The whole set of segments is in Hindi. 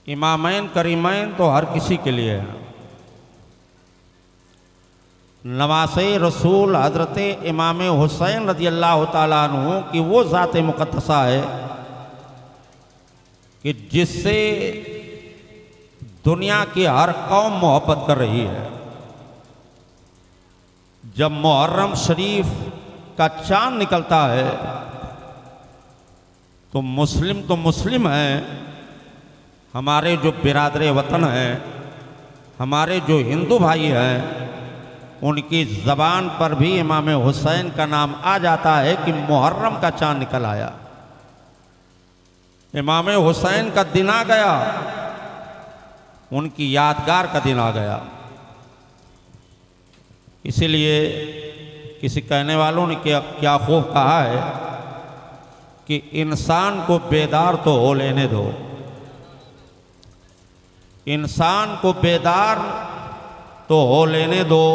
इमामैन करीमैन तो हर किसी के लिए है। नवासे रसूल हज़रत इमाम हुसैन रज़ियल्लाहु ताला अन्हु की वो ज़ात मुक़द्दसा है कि जिससे दुनिया की हर कौम मोहब्बत कर रही है। जब मुहर्रम शरीफ का चांद निकलता है तो मुस्लिम हैं, हमारे जो बिरादरे वतन हैं, हमारे जो हिंदू भाई हैं, उनकी ज़बान पर भी इमाम हुसैन का नाम आ जाता है कि मुहर्रम का चांद निकल आया, इमाम हुसैन का दिन आ गया, उनकी यादगार का दिन आ गया। इसीलिए किसी कहने वालों ने क्या खूब कहा है कि इंसान को बेदार तो हो लेने दो। इंसान को बेदार तो हो लेने दो,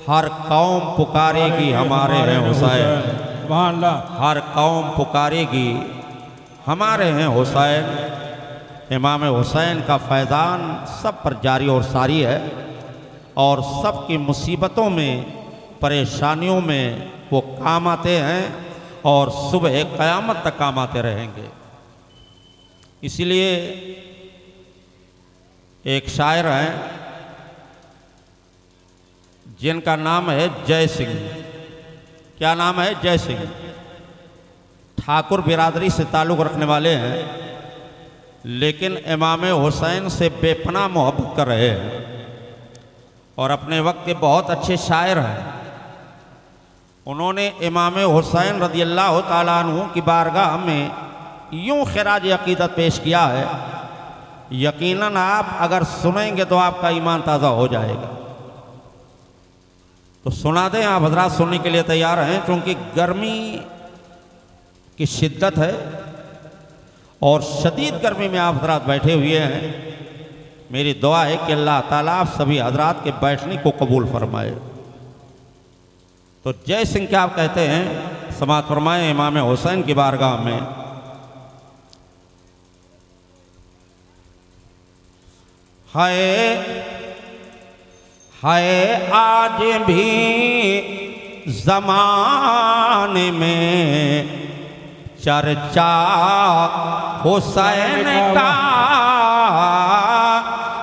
हर कौम पुकारेगी हमारे हैं हुसैन। हर कौम पुकारेगी हमारे हैं हुसैन। इमाम हुसैन का फैज़ान सब पर जारी और सारी है और सब की मुसीबतों में, परेशानियों में वो काम आते हैं और सुबह क़यामत तक काम आते रहेंगे। इसलिए एक शायर हैं जिनका नाम है जय सिंह। क्या नाम है? जय सिंह। ठाकुर बिरादरी से ताल्लुक़ रखने वाले हैं, लेकिन इमाम हुसैन से बेपनाह मोहब्बत कर रहे हैं और अपने वक्त के बहुत अच्छे शायर हैं। उन्होंने इमाम हुसैन रज़ियल्लाहु ताला अन्हु की बारगाह में यूँ खिराज अक़ीदत पेश किया है, यकीनन आप अगर सुनेंगे तो आपका ईमान ताज़ा हो जाएगा। तो सुना दें, आप हजरात सुनने के लिए तैयार हैं, क्योंकि गर्मी की शिद्दत है और शदीद गर्मी में आप हजरात बैठे हुए हैं। मेरी दुआ है कि अल्लाह ताला आप सभी हजरात के बैठने को कबूल फरमाए। तो जय सिंह क्या आप कहते हैं, समाअत फरमाए इमाम हुसैन की बारगाह में। है आज भी ज़माने में चर्चा हुसैन का,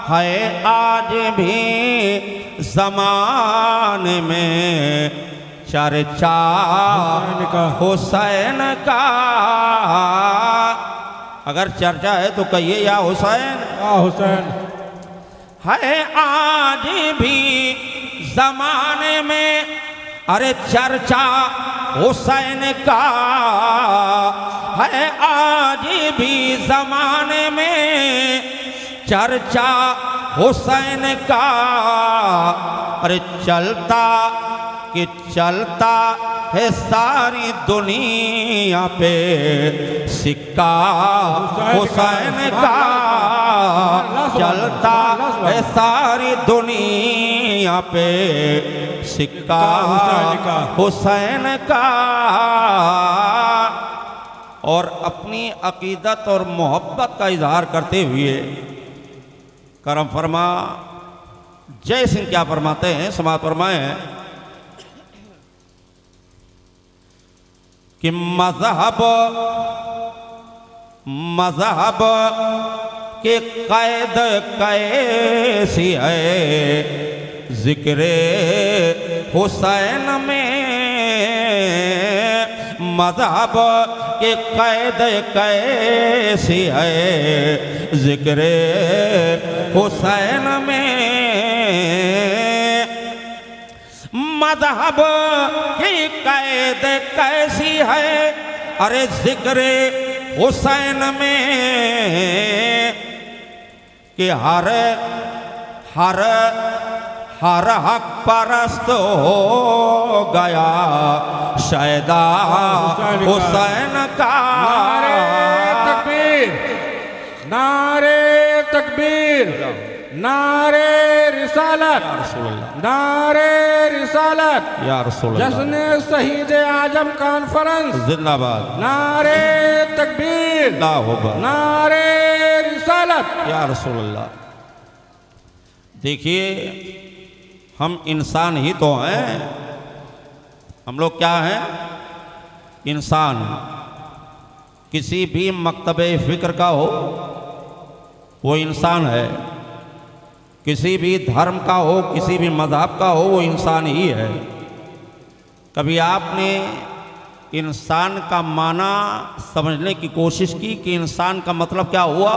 है आज भी ज़माने में चर्चा हुसैन का। अगर चर्चा है तो कहिए या हुसैन, या हुसैन। है आज भी ज़माने में अरे चर्चा हुसैन का, है आज भी ज़माने में चर्चा हुसैन का। अरे चलता कि चलता है सारी दुनिया पे सिक्का हुसैन का, चलता है सारी दुनिया पे सिक्का हुसैन का। और अपनी अकीदत और मोहब्बत का इजहार करते हुए करम फरमा जय सिंह क्या फरमाते हैं, समाअत फरमाएं कि मज़हब के कैद कैसी है ज़िक्रे हुसैन में। मज़हब के कैद कैसी है ज़िक्रे हुसैन में। मज़हब की कैद कैसी है अरे ज़िक्रे हुसैन में कि हर हक परस्त हो गया शैदा हुसैन का। नारे तकबीर, नारे तकबीर, नारे रिसालत, नारे रिसालत, या रसूल अल्लाह। जश्न शहीद आजम कॉन्फ्रेंस जिंदाबाद। नारे तकबीर, अल्लाहू अकबर। नारे रिसालत। रिसालत। या रसूल अल्लाह। देखिए, हम इंसान ही तो हैं। हम लोग क्या हैं? इंसान। किसी भी मकतबे फ़िक्र का हो वो इंसान है, किसी भी धर्म का हो, किसी भी मज़हब का हो, वो इंसान ही है। कभी आपने इंसान का माना समझने की कोशिश की कि इंसान का मतलब क्या हुआ?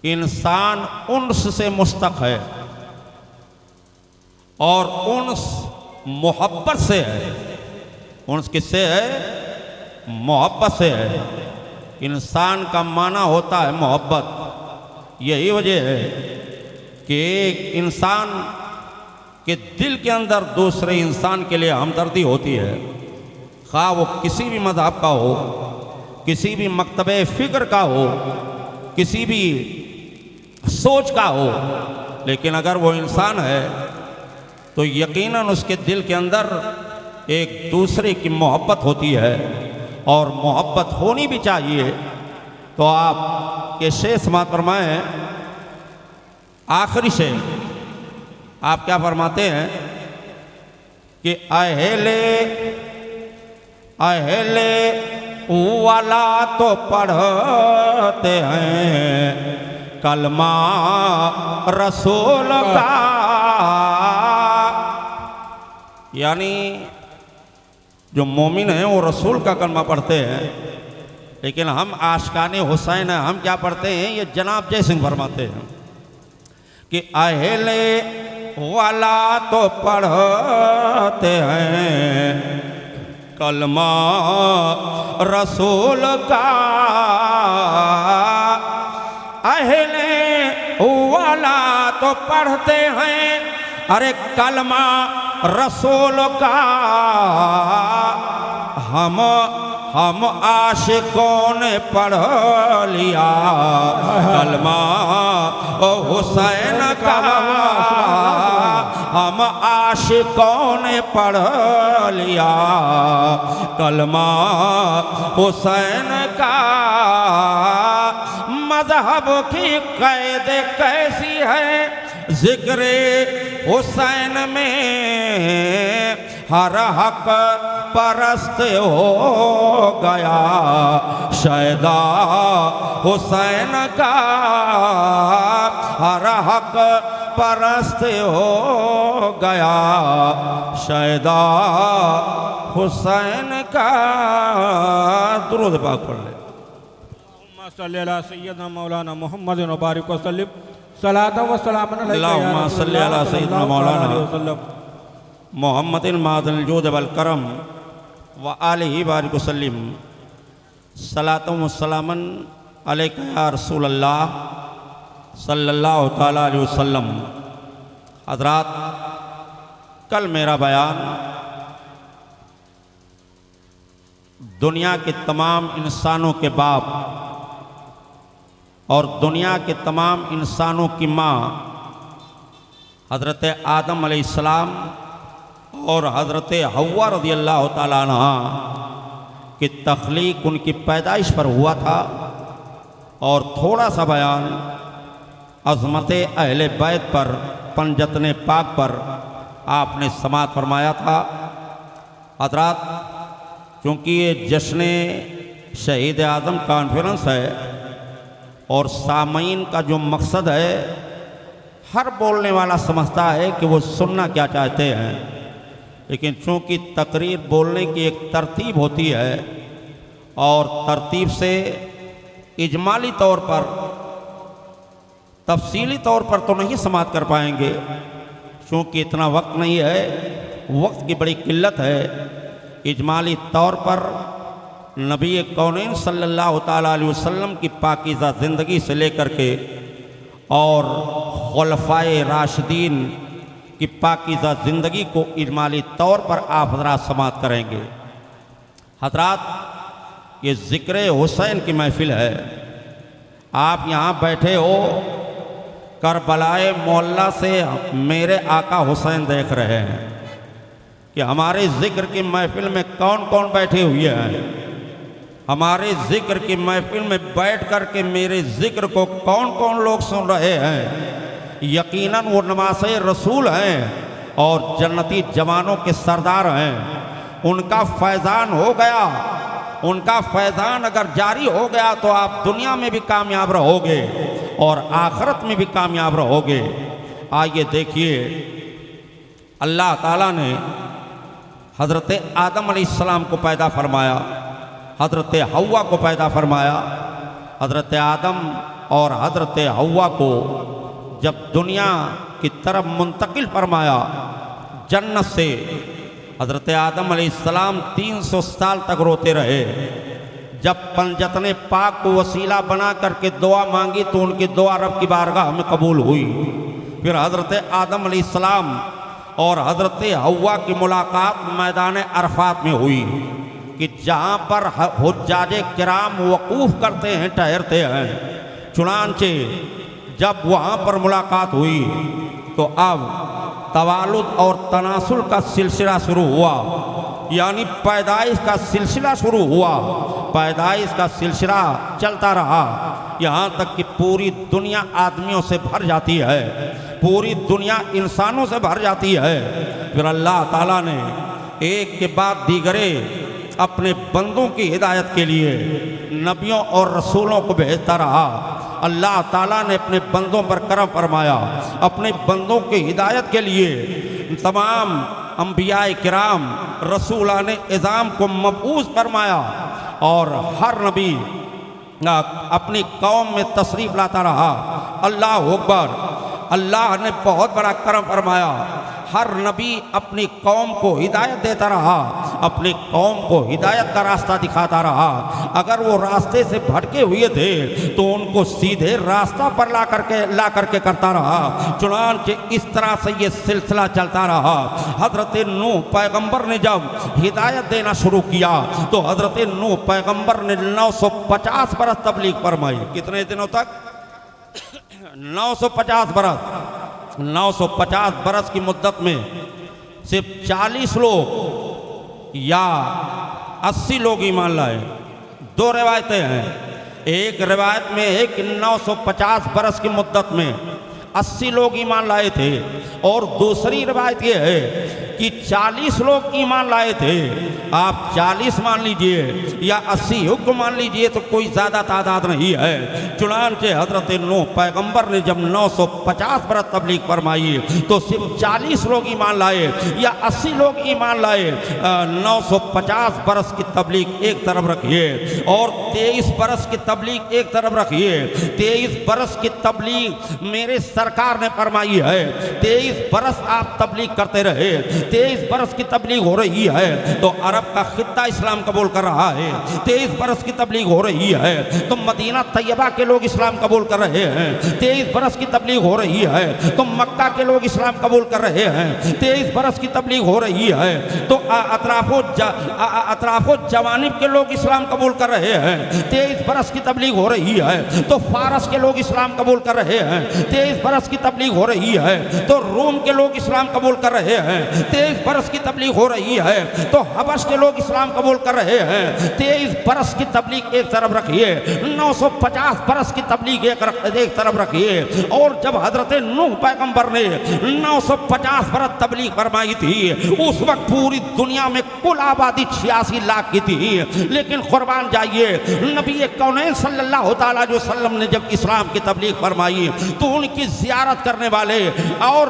इंसान उन्स से मुस्तक है और उन्स मोहब्बत से है। उन्स किससे है? मोहब्बत से है। इंसान का माना होता है मोहब्बत। यही वजह है कि एक इंसान के दिल के अंदर दूसरे इंसान के लिए हमदर्दी होती है, खा वो किसी भी मज़हब का हो, किसी भी मकतबे फ़िक्र का हो, किसी भी सोच का हो, लेकिन अगर वो इंसान है तो यकीनन उसके दिल के अंदर एक दूसरे की मोहब्बत होती है और मोहब्बत होनी भी चाहिए। तो आप के शेष समात फरमाएं, आखिरी शेर आप क्या फरमाते हैं कि अहले वाला तो पढ़ते हैं कलमा रसूल का। यानी जो मोमिन हैं वो रसूल का कलमा पढ़ते हैं, लेकिन हम आशिकाने हुसैन हैं, हम क्या पढ़ते हैं? ये जनाब जय सिंह फरमाते हैं कि अहले वाला तो पढ़ते हैं कलमा रसूल का। अहले वाला तो पढ़ते हैं अरे कलमा रसूल का। हम आशिकों ने पढ़ लिया कलमा हुसैन का। हम आशिकों ने पढ़ लिया कलमा हुसैन का। मज़हब की कैद कैसी है ज़िक्र हुसैन में, हर हक परस्त हो गया शैदा हुसैन का। हर हक परस्त हो गया शैदा हुसैन का। दुरूद पाक पढ़ ले। सल्ली अला सय्यदना मौलाना मुहम्मद व बारिक वसल्लम सलातन व सलामन अलैका या अल्लाहुम्मा सल्ली अला सय्यदना मौलाना वसल्लम मोहम्मदिन मादल जूद वल करम व आलिहि बारिक वसल्लम सलातन व सलामन अलैका या रसूल अल्लाह सल्लल्लाहु तआला अलैहि वसल्लम। हज़रात, कल मेरा बयान दुनिया के तमाम इंसानों के बाप और दुनिया के तमाम इंसानों की माँ हज़रत आदम अलैहिस्सलाम और हज़रत हव्वा रज़ियल्लाहु ताला अन्हा की तख्लीक, उनकी पैदाइश पर हुआ था। और थोड़ा सा बयान अज़मत अहले बैत पर, पंजतन पाक पर आपने समात फरमाया था। हज़रात, चूँकि ये जश्न शहीद आज़म कॉन्फ्रेंस है और सामीन का जो मकसद है, हर बोलने वाला समझता है कि वो सुनना क्या चाहते हैं, लेकिन चूँकि तकरीर बोलने की एक तरतीब होती है और तरतीब से इजमाली तौर पर, तफसीली तौर पर तो नहीं समात कर पाएंगे, चूँकि इतना वक्त नहीं है, वक्त की बड़ी किल्लत है। इजमाली तौर पर नबी कौनैन सल्लल्लाहु ताला अलैहि वसल्लम की पाकीज़ा ज़िंदगी से लेकर के और खुलफ़ाए राशिदीन की पाकीज़ा ज़िंदगी को इजमाली तौर पर आप हज़रात समात करेंगे। हज़रात, ये ज़िक्र हुसैन की महफ़िल है। आप यहाँ बैठे हो, करबलाए मोहल्ला से मेरे आका हुसैन देख रहे हैं कि हमारे ज़िक्र की महफ़िल में कौन कौन बैठे हुए हैं। हमारे जिक्र की महफिल में बैठ कर के मेरे जिक्र को कौन कौन लोग सुन रहे हैं? यकीनन वो नवासे रसूल हैं और जन्नती जवानों के सरदार हैं। उनका फैज़ान हो गया, उनका फैज़ान अगर जारी हो गया तो आप दुनिया में भी कामयाब रहोगे और आखिरत में भी कामयाब रहोगे। आइए देखिए, अल्लाह ताला ने हज़रत आदम अलैहिस्सलाम को पैदा फरमाया, हज़रत हव्वा को पैदा फरमाया। हज़रत आदम और हज़रत हव्वा को जब दुनिया की तरफ मुंतकिल फरमाया जन्नत से, हज़रत आदम अलैहिस्सलाम 300 साल तक रोते रहे। जब पंजतने पाक को वसीला बना करके दुआ मांगी तो उनकी दुआ रब की बारगाह में कबूल हुई। फिर हज़रत आदम अलैहिस्सलाम और हज़रत हव्वा की मुलाकात मैदान अरफात में हुई कि जहाँ पर हुज्जाजे किराम वकूफ़ करते हैं, ठहरते हैं। चुनांचे जब वहाँ पर मुलाकात हुई तो अब तवालुद और तनासुल का सिलसिला शुरू हुआ, यानी पैदाइश का सिलसिला शुरू हुआ। पैदाइश का सिलसिला चलता रहा यहाँ तक कि पूरी दुनिया आदमियों से भर जाती है, पूरी दुनिया इंसानों से भर जाती है। फिर अल्लाह ताला ने एक के बाद दीगरे अपने बंदों की हिदायत के लिए नबियों और रसूलों को भेजता रहा। अल्लाह ताला ने अपने बंदों पर करम फरमाया, अपने बंदों की हिदायत के लिए तमाम अंबियाए किराम रसूलाने इज़ाम को मबऊस फरमाया और हर नबी अपनी कौम में तशरीफ़ लाता रहा। अल्लाह अकबर, अल्लाह ने बहुत बड़ा करम फरमाया। हर नबी अपनी कौम को हिदायत देता रहा, अपनी कौम को हिदायत का रास्ता दिखाता रहा। अगर वो रास्ते से भटके हुए थे तो उनको सीधे रास्ता पर ला करके करता रहा। चुनांचे इस तरह से ये सिलसिला चलता रहा। हज़रत नूह पैगंबर ने जब हिदायत देना शुरू किया तो हज़रत नूह पैगंबर ने 950 बरस तबलीग फरमाई। कितने दिनों तक? 950 बरस। 950 बरस की मुद्दत में सिर्फ 40 लोग या 80 लोग ईमान लाए। दो रिवायतें हैं। एक रिवायत में है कि 950 बरस की मुद्दत में 80 लोग ईमान लाए थे और दूसरी रिवायत ये है कि 40 लोग ईमान लाए थे। आप 40 मान लीजिए या 80 हुक्म मान लीजिए तो कोई ज़्यादा तादाद नहीं है। चुनांचे हज़रत नूह पैगंबर ने जब 950 बरस तबलीग फरमाई तो सिर्फ 40 लोग ईमान लाए या 80 लोग ईमान लाए। 950 बरस की तबलीग एक तरफ रखिए और 23 बरस की तबलीग एक तरफ रखिए। 23 बरस की तबलीग मेरे सरकार ने फरमाई है। 23 बरस आप तबलीग करते रहे, 23 बरस की तबलीग हो रही है तो अरब का खित्ता इस्लाम कबूल कर रहा है। 23 बरस की तबलीग हो रही है तो मदीना तैयबा के लोग इस्लाम कबूल कर रहे हैं। 23 बरस की तबलीग हो रही है तो मक्का के लोग इस्लाम कबूल कर रहे हैं। 23 बरस की तबलीग हो रही है तो अतराफो जवानिब के लोग इस्लाम कबूल कर रहे हैं। 23 बरस की तबलीग हो रही है तो फारस के लोग इस्लाम कबूल कर रहे हैं। 23 बरस की तबलीग हो रही है तो रोम के लोग इस्लाम कबूल कर रहे हैं। 23 बरस की तबलीग हो रही है तो हबश के लोग इस्लाम कबूल कर रहे हैं। 23 बरस की तबलीग एक तरफ रखिए, 950 बरस की तबलीग एक तरफ रखिए। और जब हजरत नूह पैगंबर ने 950 बरस तबलीग फरमाई थी उस वक्त पूरी दुनिया में कुल आबादी 86 लाख की थी। लेकिन कुर्बान जाइए, नबी कौनैन सल्लल्लाहु तआला अलैहि वसल्लम ने जब इस्लाम की तबलीग फरमाई तो उनकी ज़ियारत करने वाले और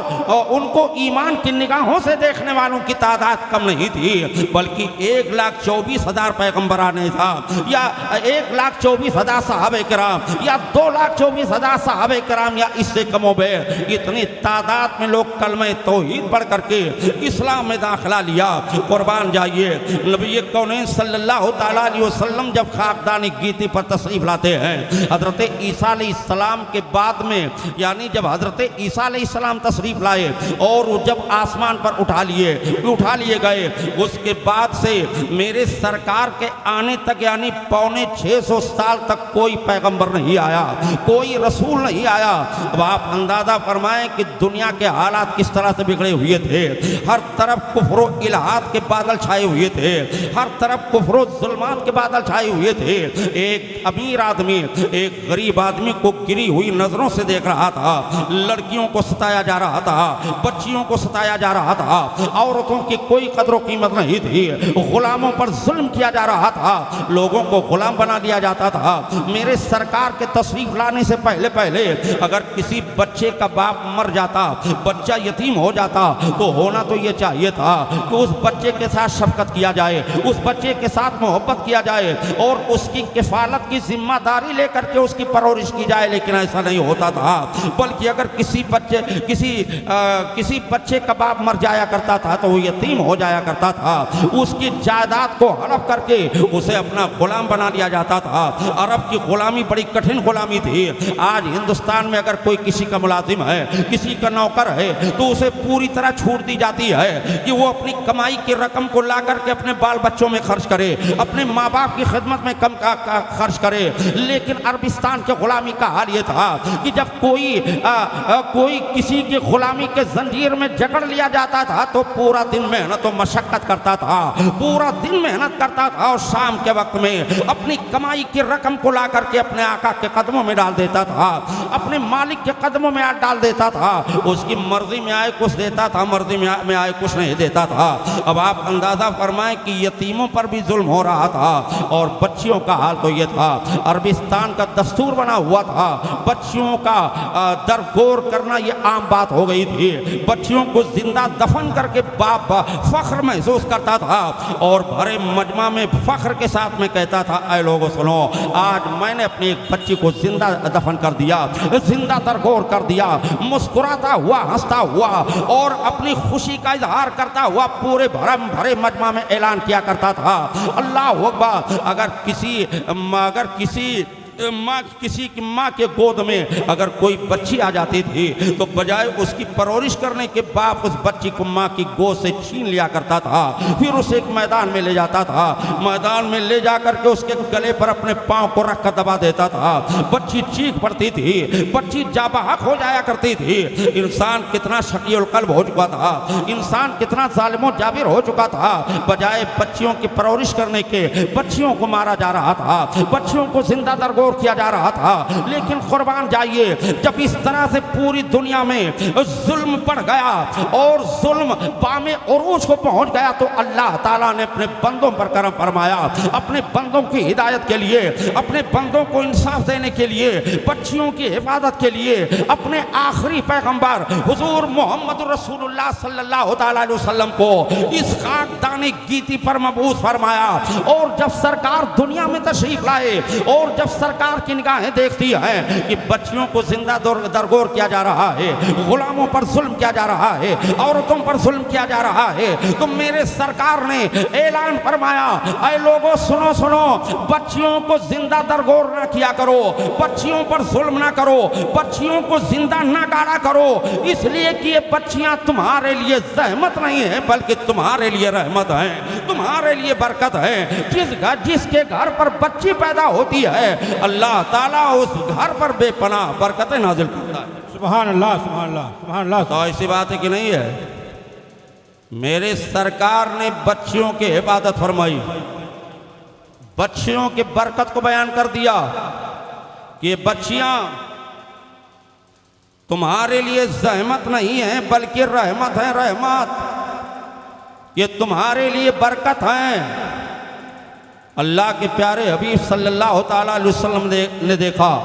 उनको ईमान की निगाहों से देखने वालों की तादाद कम नहीं थी, बल्कि 1,24,000 पैगंबराने था या 1,24,000 सहाबे किराम या 2,24,000 सहाबे किराम या इससे कमोबे इतनी तादाद में लोग कलमे तौहीद पढ़ करके इस्लाम में दाखिला लिया। कुर्बान जाइए, नबी कौनैन सल्लल्लाहु तआला अलैहि वसल्लम जब खाकदानी गीती पर तशरीफ लाते हैं हज़रत ईसा अलैहिस्सलाम के बाद में, यानी जब हज़रत ईसा अलैहिस्सलाम तशरीफ लाए और जब आसमान पर उठा उठा लिए गए। उसके बाद से मेरे सरकार के आने तक यानी 650 साल तक कोई पैगंबर नहीं आया, कोई रसूल नहीं आया। अब आप अंदाजा फरमाएं कि दुनिया के हालात किस तरह से बिगड़े हुए थे। हर तरफ कुफ्र व इल्हाद के बादल छाए हुए थे, हर तरफ कुफ्र व जुल्मात के बादल छाए हुए थे। एक अमीर आदमी एक गरीब आदमी को गिरी हुई नजरों से देख रहा था। लड़कियों को सताया जा रहा था, बच्चियों को सताया जा रहा था, औरतों की कोई कदर कीमत नहीं थी, गुलामों पर जुल्म किया जा रहा था, लोगों को गुलाम बना दिया जाता था। मेरे सरकार के तशरीफ लाने से पहले पहले अगर किसी बच्चे का बाप मर जाता, बच्चा यतीम हो जाता, तो होना तो ये चाहिए था कि उस बच्चे के साथ शफकत किया जाए, उस बच्चे के साथ मोहब्बत किया जाए और उसकी किफालत की जिम्मेदारी लेकर के उसकी परवरिश की जाए। लेकिन ऐसा नहीं होता था, बल्कि अगर किसी बच्चे का बाप मर जाया करता था तो वो यतीम हो जाया करता था, उसकी जायदाद को हड़प करके उसे अपना गुलाम बना लिया जाता था। अरब की गुलामी बड़ी कठिन गुलामी थी। आज हिंदुस्तान में अगर कोई किसी का मुलाजिम है, किसी का नौकर है, तो उसे पूरी तरह छूट दी जाती है कि वो अपनी कमाई की रकम को ला करके अपने बाल बच्चों में खर्च करे, अपने माँ बाप की खिदमत में कम खर्च करे। लेकिन अरबिस्तान के गुलामी का हाल ये था कि जब कोई किसी की गुलामी के जंजीर में जकड़ लिया जाता था तो पूरा दिन मेहनत और मशक्कत करता था, पूरा दिन मेहनत करता था और शाम के वक्त में अपनी कमाई की रकम को ला करके अपने आका के कदमों में डाल देता था, अपने मालिक के कदमों में डाल देता था। उसकी मर्जी में आए कुछ देता था, मर्जी में आए कुछ नहीं देता था। अब आप अंदाजा फरमाएं कि यतीमों पर भी जुल्म हो रहा था और बच्चियों का हाल तो ये था। अरबिस्तान का दस्तूर बना हुआ था, बच्चियों का दरगोर करना ये आम बात हो गई थी। बच्चियों को जिंदा दफन करके बाप फख्र महसूस करता था और भरे मजमा में फख्र के साथ में कहता था, ऐ लोगों सुनो, आज मैंने अपनी एक बच्ची को जिंदा दफन कर दिया, जिंदा दरगोर कर दिया। मुस्कुराता हुआ, हंसता हुआ और अपनी खुशी का इजहार करता हुआ पूरे भरे मजमा में ऐलान किया करता था, अल्लाह अकबर। अगर किसी की माँ के गोद में अगर कोई बच्ची आ जाती थी तो बजाय उसकी परवरिश करने के बाप उस बच्ची को माँ की गोद से छीन लिया करता था, फिर उसे एक मैदान में ले जाता था, मैदान में ले जा करके उसके गले पर अपने पाँव को रख कर दबा देता था। बच्ची चीख पड़ती थी, बच्ची जाबहक हो जाया करती थी। इंसान कितना शकील कल्ब हो चुका था, इंसान कितना जालिम जाबिर हो चुका था। बजाय बच्चियों की परवरिश करने के बच्चियों को मारा जा रहा था, बच्चियों को जिंदा दरगोर किया जा रहा था। लेकिन कुर्बान जाइए, जब इस तरह से पूरी दुनिया में जुल्म बढ़ गया और जुल्म बामे उरूज को पहुंच गया तो अल्लाह ताला ने अपने बंदों पर करम फरमाया, अपने बंदों की हिदायत के लिए, अपने बंदों को इंसाफ देने के लिए, बच्चियों की हिफाजत के लिए अपने आखिरी पैगंबर हुजूर मोहम्मद रसूलुल्लाह सल्लल्लाहु अलैहि वसल्लम को इस खाकदानी गीती पर मबूस फरमाया। और जब सरकार दुनिया में तशरीफ लाए और जब सरकार की निगाहें देखती है कि बच्चियों को जिंदा दरगोर किया जा रहा है, गुलामों पर जुल्म किया जा रहा है, औरतों पर जुल्म किया जा रहा है, तो मेरे सरकार ने ऐलान फरमाया, ऐ लोगों सुनो सुनो, बच्चियों को जिंदा दरगोर ना किया करो, बच्चियों पर जुल्म ना करो, बच्चियों को जिंदा ना गाड़ा करो, इसलिए कि ये बच्चियां तुम्हारे लिए जहमत नहीं है बल्कि तुम्हारे लिए रहमत है, तुम्हारे लिए बरकत है। जिसके घर पर बच्ची पैदा होती है अल्लाह ताला उस घर पर बेपनाह बरकतें नाजिल करता है। सुभान अल्लाह, सुभान अल्लाह, सुभान अल्लाह। तो ऐसी बात है कि नहीं है? मेरे सरकार ने बच्चियों की इबादत फरमाई, बच्चियों की बरकत को बयान कर दिया कि बच्चियां तुम्हारे लिए जहमत नहीं है बल्कि रहमत है, रहमत, ये तुम्हारे लिए बरकत है। अल्लाह के प्यारे हबीब सल्लल्लाहु ताला अलैहि वसल्लम ने देखा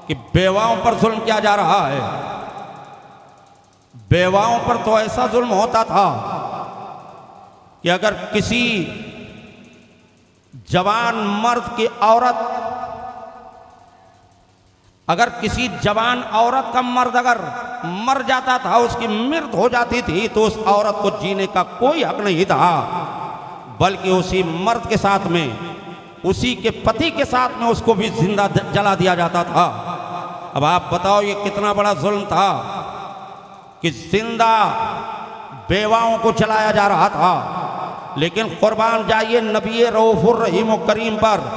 कि बेवाओं पर जुल्म किया जा रहा है। बेवाओं पर तो ऐसा जुल्म होता था कि अगर किसी जवान मर्द की औरत, अगर किसी जवान औरत का मर्द अगर मर जाता था, उसकी मृत्यु हो जाती थी, तो उस औरत को जीने का कोई हक नहीं था, बल्कि उसी मर्द के साथ में, उसी के पति के साथ में उसको भी जिंदा जला दिया जाता था। अब आप बताओ ये कितना बड़ा जुल्म था कि जिंदा बेवाओं को चलाया जा रहा था। लेकिन कुर्बान जाइए नबी रऊफुर रहीम करीम पर,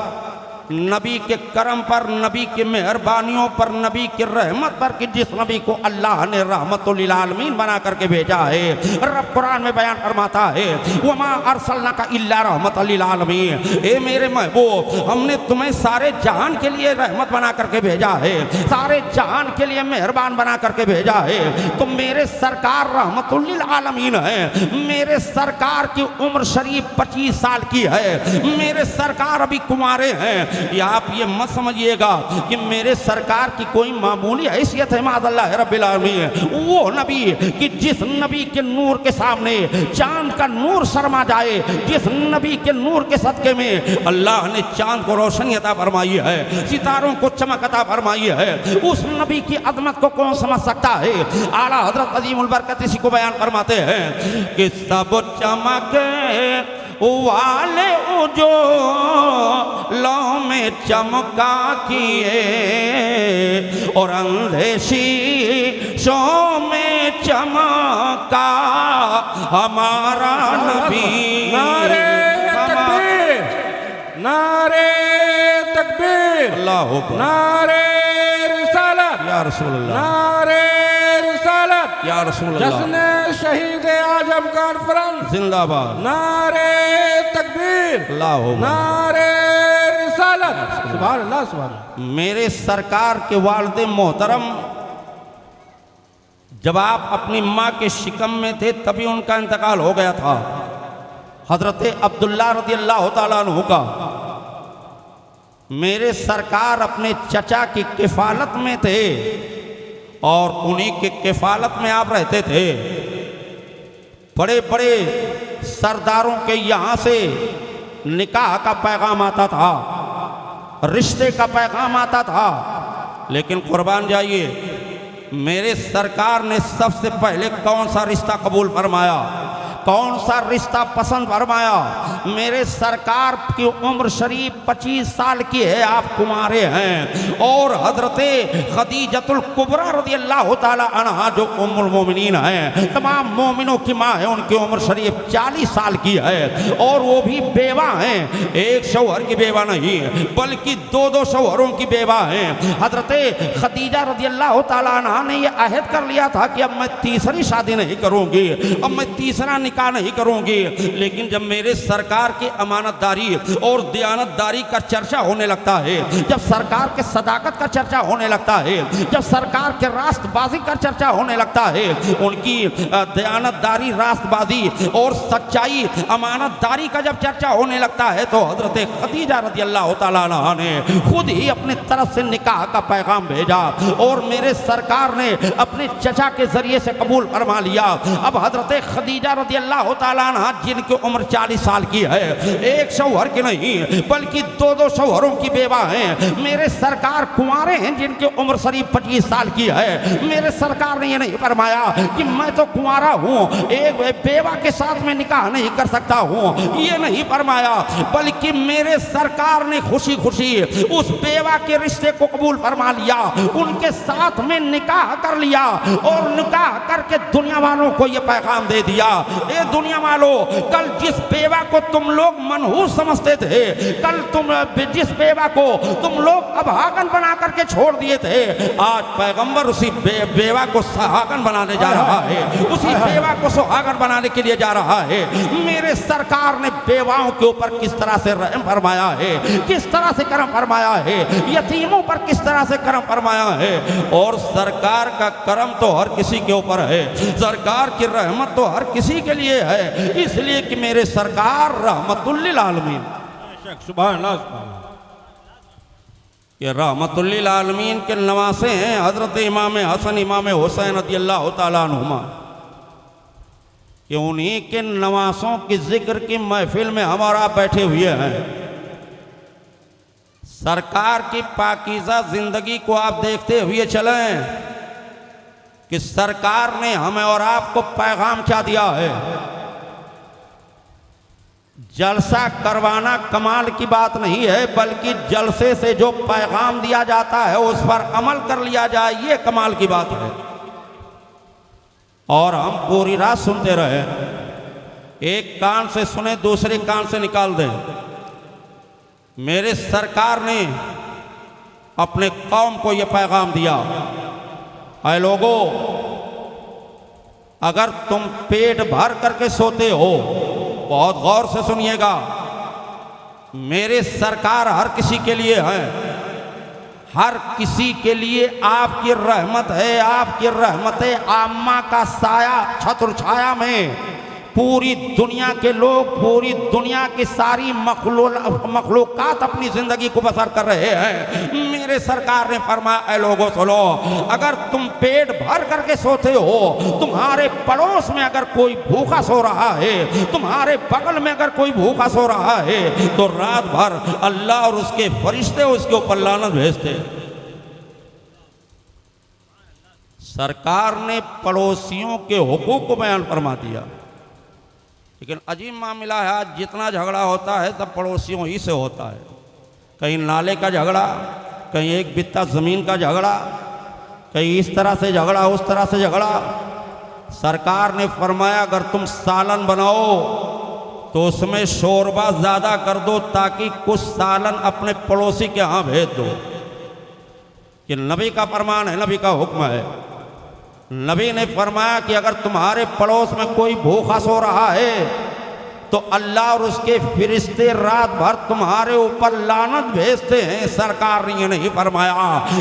नबी के करम पर, नबी के मेहरबानियों पर, नबी की रहमत पर कि जिस नबी को अल्लाह ने रहमतुल लिल आलमीन बना करके भेजा है। रब कुरान में बयान फरमाता है वमा अरसलनाका इल्ला रहमतल लिल आलमीन, ए मेरे महबूब हमने तुम्हें सारे जहान के लिए रहमत बना करके भेजा है, सारे जहान के लिए मेहरबान बना करके भेजा है। तो मेरे सरकार रहमतुल लिल आलमीन है। मेरे सरकार की उम्र शरीफ 25 साल की है। मेरे सरकार अभी कुंवारे हैं। या आप ये मत समझिएगा कि मेरे सरकार की कोई मामूली हैसियत है माज़अल्लाह रब्बिल आलमीन। वो नबी कि जिस नबी के नूर के सामने चांद का नूर शर्मा जाए, जिस नबी के नूर के सदके में अल्लाह ने चांद को रोशनी अता फरमाई है, सितारों को चमक अता फरमाई है, उस नबी की अजमत को कौन समझ सकता है। आला हजरत अजीमुल बरकत इसी को बयान फरमाते हैं कि सब चमक वाले जो लो में चमका किए और अंधेशी शो में चमका हमारा नबी। नारे तकबीर, नारे तकबीर, अल्लाह अकबर, नारे रिसालत या रसूल अल्लाह, नारे रिसालत, या रसूल अल्लाह, जश्न शहीद आजम कॉन्फ्रेंस जिंदाबाद, नारे तकबीर, अल्लाह अकबर। नारे रिसालत, सुभान अल्लाह सुभान अल्लाह। मेरे सरकार के वालिद मोहतरम जब आप अपनी माँ के शिकम में थे तभी उनका इंतकाल हो गया था। हजरत अब्दुल्ला रज़ी अल्लाह तआला अन्हु का। मेरे सरकार अपने चचा की किफालत में थे और उन्हीं के किफालत में आप रहते थे। बड़े बड़े सरदारों के यहाँ से निकाह का पैगाम आता था, रिश्ते का पैगाम आता था। लेकिन कुर्बान जाइए मेरे सरकार ने सबसे पहले कौन सा रिश्ता कबूल फरमाया, कौन सा रिश्ता पसंद फरमाया। मेरे सरकार की उम्र शरीफ 25 साल की है, आप कुमारे हैं। और हजरत खदीजतुल कुबरा रज़ी अल्लाह तआला अन्हा जो उम्मुल मोमिनीन हैं, तमाम मोमिनों की माँ है, उनकी उम्र शरीफ 40 साल की है और वो भी बेवा हैं। एक शौहर की बेवा नहीं बल्कि दो शौहरों की बेवा हैं। हजरत खदीजा रज़ी अल्लाह तआला अन्हा ने यह अहद कर लिया था कि अब मैं तीसरी शादी नहीं करूंगी, अब मैं तीसरा निकाह नहीं करूंगी। लेकिन जब मेरे सरकार की अमानतदारी और दयानतदारी का चर्चा होने लगता है, जब सरकार के सदाकत का चर्चा होने लगता है, जब सरकार के रास्तबाजी का चर्चा होने लगता है, उनकी दयानतदारी, रास्तबाजी और सच्चाई, अमानतदारी का जब चर्चा होने लगता है तो हजरत खदीजा रज़ी अल्लाह तआला अन्हा ने खुद ही अपनी तरफ से निकाह का पैगाम भेजा और मेरे सरकार ने अपने चचा के जरिए से कबूल फरमा लिया। अब हजरत खदीजा रज़ी अल्लाह तआला अन्हा जिनकी उम्र 40 साल की है, एक शौहर की नहीं बल्कि दो शौहरों की बेवा हैं। मेरे सरकार कुंवारे हैं जिनकी उम्र शरीफ 25 साल की है। मेरे सरकार ने यह नहीं फरमाया कि मैं तो कुंवारा हूँ, एक बेवा के साथ में निकाह नहीं कर सकता हूँ, ये नहीं फरमाया। बल्कि मेरे सरकार ने खुशी खुशी उस बेवा के रिश्ते को कबूल फरमा लिया, उनके साथ में निकाह कर लिया और निकाह करके दुनिया वालों को यह पैगाम दे दिया, ए दुनिया वालों, कल जिस बेवा को तुम लोग मनहूस समझते थे, कल तुम जिस बेवा को तुम लोग अभागन बना करके छोड़ दिए थे, आज पैगंबर उसी बेवा को सुहागन बनाने जा रहा है, उसी बेवा को सुहागन बनाने के लिए जा रहा है। मेरे सरकार ने बेवाओं के ऊपर किस तरह से रहम फरमाया है, किस तरह से करम फरमाया है, यतीमों पर किस तरह से करम फरमाया है। और सरकार का करम तो हर किसी के ऊपर है, सरकार की रहमत तो हर किसी के लिए है, इसलिए कि मेरे सरकार रहमतुल लिल आलमीन, सुभान अल्लाह सुभान अल्लाह। ये रहमतुल लिल आलमीन के नवासे हैं हजरत इमाम हसन इमाम हुसैन रज़ी अल्लाह तआला अन्हुमा। कि उन्हीं के नवासों की जिक्र की महफिल में हमारा बैठे हुए हैं। सरकार की पाकीज़ा जिंदगी को आप देखते हुए चलें कि सरकार ने हमें और आपको पैगाम क्या दिया है। जलसा करवाना कमाल की बात नहीं है, बल्कि जलसे से जो पैगाम दिया जाता है उस पर अमल कर लिया जाए, ये कमाल की बात है। और हम पूरी रात सुनते रहे, एक कान से सुने दूसरे कान से निकाल दें। मेरे सरकार ने अपने कौम को यह पैगाम दिया, ऐ लोगों, अगर तुम पेट भर करके सोते हो, बहुत गौर से सुनिएगा, मेरे सरकार हर किसी के लिए है, हर किसी के लिए आपकी रहमत है। आपकी रहमत आम्मा का साया छत्र छाया में पूरी दुनिया के लोग, पूरी दुनिया की सारी मखलूकात अपनी जिंदगी को बसर कर रहे हैं। मेरे सरकार ने फरमाया, ऐ लोगों सुनो, अगर तुम पेट भर करके सोते हो, तुम्हारे पड़ोस में अगर कोई भूखा सो रहा है, तुम्हारे बगल में अगर कोई भूखा सो रहा है, तो रात भर अल्लाह और उसके फरिश्ते उसके ऊपर लानत भेजते। सरकार ने पड़ोसियों के हुकूक को बयान फरमा दिया। लेकिन अजीब मामला है, आज जितना झगड़ा होता है सब पड़ोसियों ही से होता है। कहीं नाले का झगड़ा, कहीं एक बित्ता ज़मीन का झगड़ा, कहीं इस तरह से झगड़ा, उस तरह से झगड़ा। सरकार ने फरमाया, अगर तुम सालन बनाओ तो उसमें शोरबा ज़्यादा कर दो, ताकि कुछ सालन अपने पड़ोसी के यहाँ भेज दो। ये नबी का फरमान है, नबी का हुक्म है। नबी ने फरमाया कि अगर तुम्हारे पड़ोस में कोई भूखा सो रहा है, तो अल्लाह और उसके फरिश्ते रात भर तुम्हारे ऊपर लानत भेजते हैं। सरकार ने ये नहीं फरमाया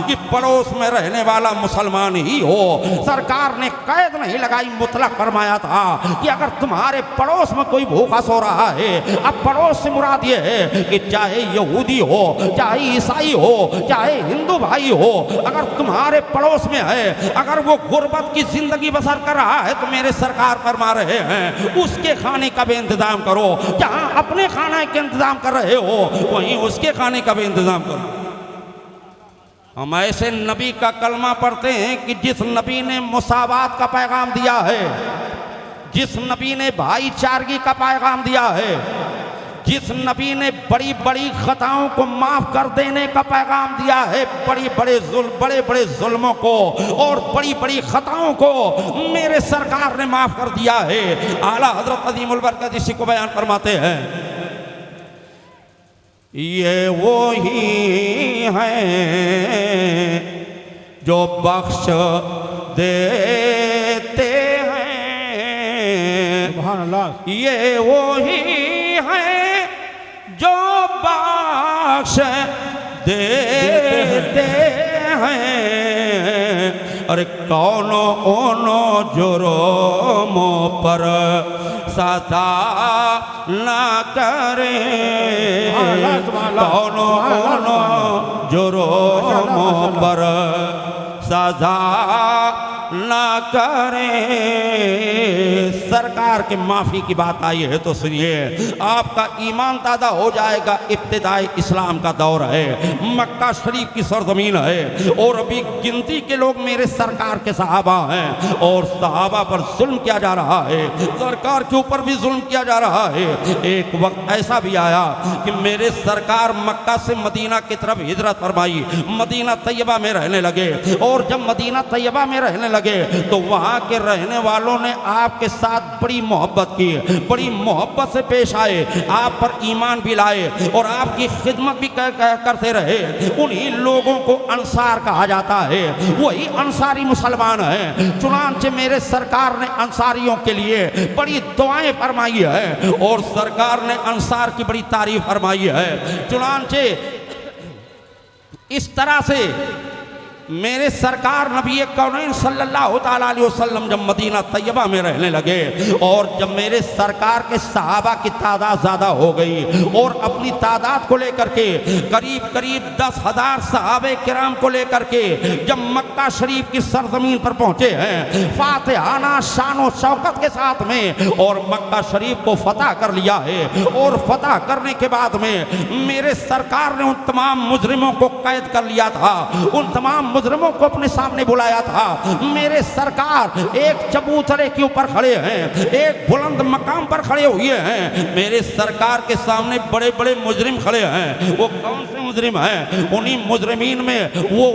कि पड़ोस में रहने वाला मुसलमान ही हो। सरकार ने कैद नहीं लगाई, मुतलक फरमाया था कि अगर तुम्हारे पड़ोस में कोई भूखा सो रहा है, अब पड़ोस से मुराद ये है कि चाहे यहूदी हो, चाहे ईसाई हो, चाहे हिंदू भाई हो, अगर तुम्हारे पड़ोस में है, अगर वो गुर्बत की जिंदगी बसर कर रहा है, तो मेरे सरकार फरमा रहे हैं उसके खाने का भी इंतजाम करो। जहां अपने खाने के इंतजाम कर रहे हो, वहीं उसके खाने का भी इंतजाम करो। हम ऐसे नबी का कलमा पढ़ते हैं कि जिस नबी ने मुसावात का पैगाम दिया है, जिस नबी ने भाईचारगी का पैगाम दिया है, जिस नबी ने बड़ी बड़ी खताओं को माफ कर देने का पैगाम दिया है, बड़े बड़े जुल्मों को और बड़ी बड़ी खताओं को मेरे सरकार ने माफ कर दिया है। आला हजरत अज़ीमुल बरकत इसी को बयान फरमाते हैं, ये वो ही हैं जो बख्श देते हैं, सुभान अल्लाह। ये वो ही हैं जो बख्श देते हैं। अरे कौनो ओनो जुर्मों पर सजा ना करे, कौनो ओनो जुर्मों पर सजा ना करे। सरकार के माफ़ी की बात आई है तो सुनिए, आपका ईमान ताज़ा हो जाएगा। इब्तिदाई इस्लाम का दौर है, मक्का शरीफ की सरजमीन है, और अभी गिनती के लोग मेरे सरकार के सहाबा हैं, और सहाबा पर जुल्म किया जा रहा है, सरकार के ऊपर भी जुल्म किया जा रहा है। एक वक्त ऐसा भी आया कि मेरे सरकार मक्का से मदीना की तरफ हिजरत फरमाई, मदीना तैयबा में रहने लगे, और जब मदीना तैयबा में रहने लगे तो वहाँ के रहने वालों ने आपके साथ बड़ी मोहब्बत की, बड़ी मोहब्बत से पेश आए, आप पर ईमान भी लाए और आपकी खिदमत भी करते रहे। उन्हीं लोगों को अंसार कहा जाता है, वही अंसारी मुसलमान हैं। चुनांचे मेरे सरकार ने अंसारियों के लिए बड़ी दुआएं फरमाई है, और सरकार ने अंसार की बड़ी तारीफ फरमाई है। चुनांचे इस तरह से मेरे सरकार नबी कौनैन सल्लल्लाहु ताला अलैहि वसल्लम जब मदीना तैयबा में रहने लगे, और जब मेरे सरकार के सहाबा की तादाद ज़्यादा हो गई, और अपनी तादाद को लेकर के करीब करीब 10,000 सहाबे किराम को लेकर के जब मक्का शरीफ की सरजमीन पर पहुँचे हैं फातिहाना शान शौकत के साथ में, और मक्का शरीफ को फतह कर लिया है, और फतह करने के बाद में मेरे सरकार ने उन तमाम मुजरिमों को कैद कर लिया था, उन तमाम मुजरिमों को अपने सामने बुलाया था। मेरे सरकार एक चबूतरे के ऊपर खड़े हैं, एक बुलंद मकाम पर खड़े हुए हैं। मेरे सरकार के सामने बड़े बड़े मुजरिम खड़े हैं। वो कौन से मुजरिम हैं, उन्हीं मुजरिमीन में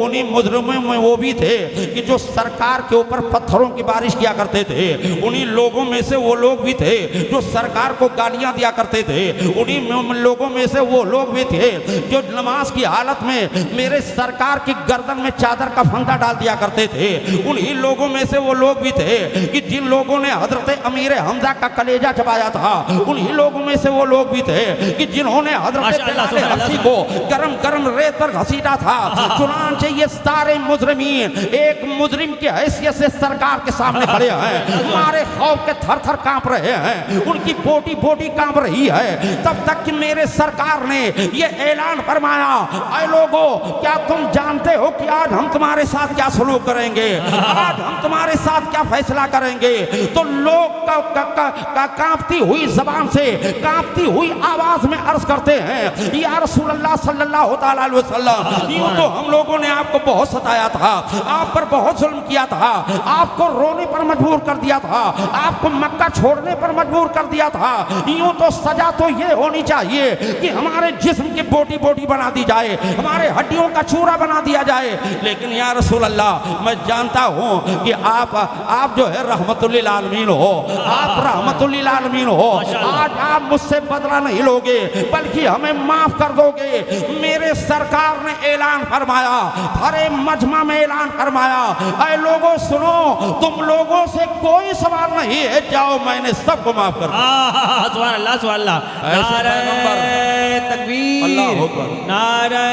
उन्हीं मुजरिमों में वो भी थे कि जो सरकार के ऊपर पत्थरों की बारिश किया करते थे। उन्हीं लोगों में से वो लोग भी थे जो सरकार को गालियां दिया करते थे। उन्हीं लोगों में से वो लोग भी थे जो नमाज की हालत में मेरे सरकार की गर्दन में चादर का फंदा डाल दिया करते थे। उन्हीं लोगों में से वो लोग भी थे कि जिन लोगों ने हजरत अमीर हमजा का कलेजा चबाया था। उन्हीं लोगों में से वो लोग भी थे कि जिन्होंने हजरत बिलाल हबशी को गरम गरम रेत पर घसीटा था। चुनांचे ये सारे मुजरिमीन एक मुजरिम की हैसियत से सरकार के सामने खड़े हैं, हमारे खौफ के थर थर कांप रहे हैं, उनकी बोटी बोटी कांप रही है। तब तक कि मेरे सरकार ने ये ऐलान फरमाया, ऐ लोगो क्या तुम जानते हो कि आज हम तुम्हारे साथ क्या सलूक करेंगे, आज हम तुम्हारे साथ क्या फैसला करेंगे। तो लोग कांपती हुई जबान से कांपती हुई आवाज में अर्ज करते हैं, या रसूल अल्लाह सल्लल्लाहु तआला अलैहि वसल्लम, यूं तो हम लोगों ने आपको बहुत सताया था, आप पर बहुत जुल्म किया था, आपको रोने पर मजबूर कर दिया था, आपको मक्का छोड़ने पर मजबूर कर दिया था। यूं तो सजा तो ये होनी चाहिए कि हमारे जिस्म की बोटी बोटी बना दी जाए, हमारे हड्डियों का चूरा बना दिया जाए। लेकिन या रसूल अल्लाह, मैं जानता हूं कि आप जो है रहमतुल लिल आलमीन हो, आप रहमतुल लिल आलमीन हो। आज आप मुझसे बदला नहीं लोगे बल्कि हमें माफ कर दोगे। मेरे सरकार ने ऐलान फरमाया, हरे मजमा में ऐलान फरमाया, ऐ लोगों सुनो, तुम लोगों से कोई सवाल नहीं है, जाओ मैंने सबको माफ कर दिया। सुभान अल्लाह, सुभान अल्लाह। नारे तकबीर, अल्लाहु अकबर, नारे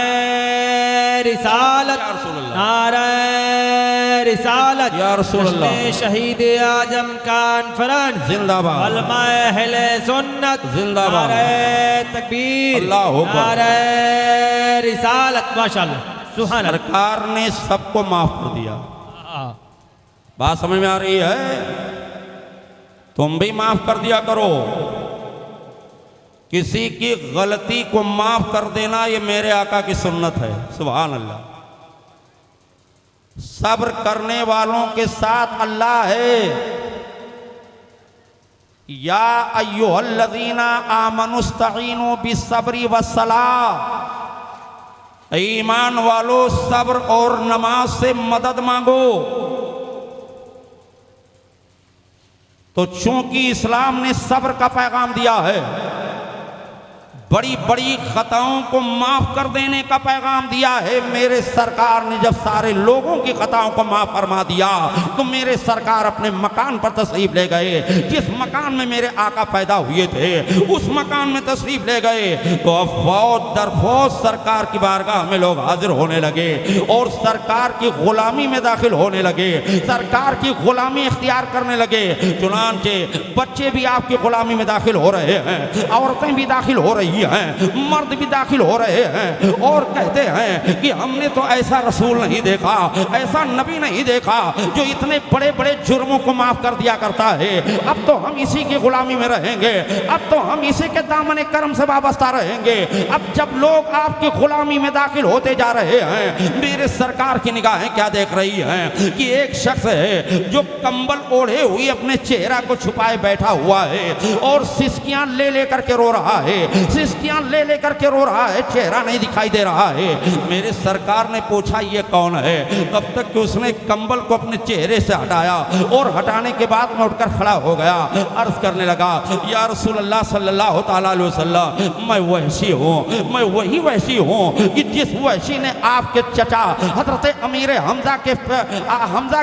रिसालत, नारे रिसालत, या रसूल अल्लाह, शहीद आजम कॉन्फ्रेंस जिंदाबाद, उलमा अहले सुन्नत जिंदाबाद, नारे तकबीर, अल्लाहु अकबर, नारे रिसालत। माशाअल्लाह, सुभान अल्लाह। सरकार ने सबको माफ कर दिया। बात समझ में आ रही है? तुम भी माफ कर दिया करो। किसी की गलती को माफ कर देना ये मेरे आका की सुन्नत है। सुभान अल्लाह। सब्र करने वालों के साथ अल्लाह है। या अय्युहल्लज़ीना आमनुस्तईनु बिस्सब्रि वस्सलाह, ईमान वालों सब्र और नमाज से मदद मांगो। तो चूंकि इस्लाम ने सब्र का पैगाम दिया है, बड़ी बड़ी खताओं को माफ कर देने का पैगाम दिया है, मेरे सरकार ने जब सारे लोगों की खताओं को माफ फरमा दिया तो मेरे सरकार अपने मकान पर तशरीफ ले गए। जिस मकान में मेरे आका पैदा हुए थे उस मकान में तशरीफ ले गए। तो अब फौज दर फौज सरकार की बारगाह में लोग हाजिर होने लगे और सरकार की गुलामी में दाखिल होने लगे, सरकार की गुलामी इख्तियार करने लगे। चुनांचे बच्चे भी आपकी गुलामी में दाखिल हो रहे हैं, औरतें भी दाखिल हो रही हैं, मर्द भी दाखिल हो रहे हैं और कहते हैं कि हमने तो ऐसा रसूल नहीं देखा, ऐसा नबी नहीं देखा जो इतने बड़े बड़े जुर्मों को माफ कर दिया करता है। अब तो हम इसी की गुलामी में रहेंगे, अब तो हम इसी के दामन करम से वाबस्ता रहेंगे। अब जब लोग आपकी गुलामी में दाखिल होते जा रहे हैं, मेरे सरकार की निगाहें क्या देख रही हैं कि एक शख्स है जो कंबल ओढ़े हुए अपने चेहरा को छुपाए बैठा हुआ है और सिसकियां ले लेकर के रो रहा है, सिसकियां ले लेकर के रो रहा है, चेहरा नहीं दिखाई दे रहा है। मेरे सरकार ने पूछा ये कौन है, तब तक कि उसने कंबल को अपने चेहरे से हटाया और हटाने के बाद में उठकर खड़ा हो गया। अर्ज करने लगा, या रसूल अल्लाह सल्लल्लाहु तआला अलैहि वसल्लम, मैं वहशी हूँ, मैं वही वहशी हूँ कि जिस वहशी ने आपके चचा हजरत अमीर हमजा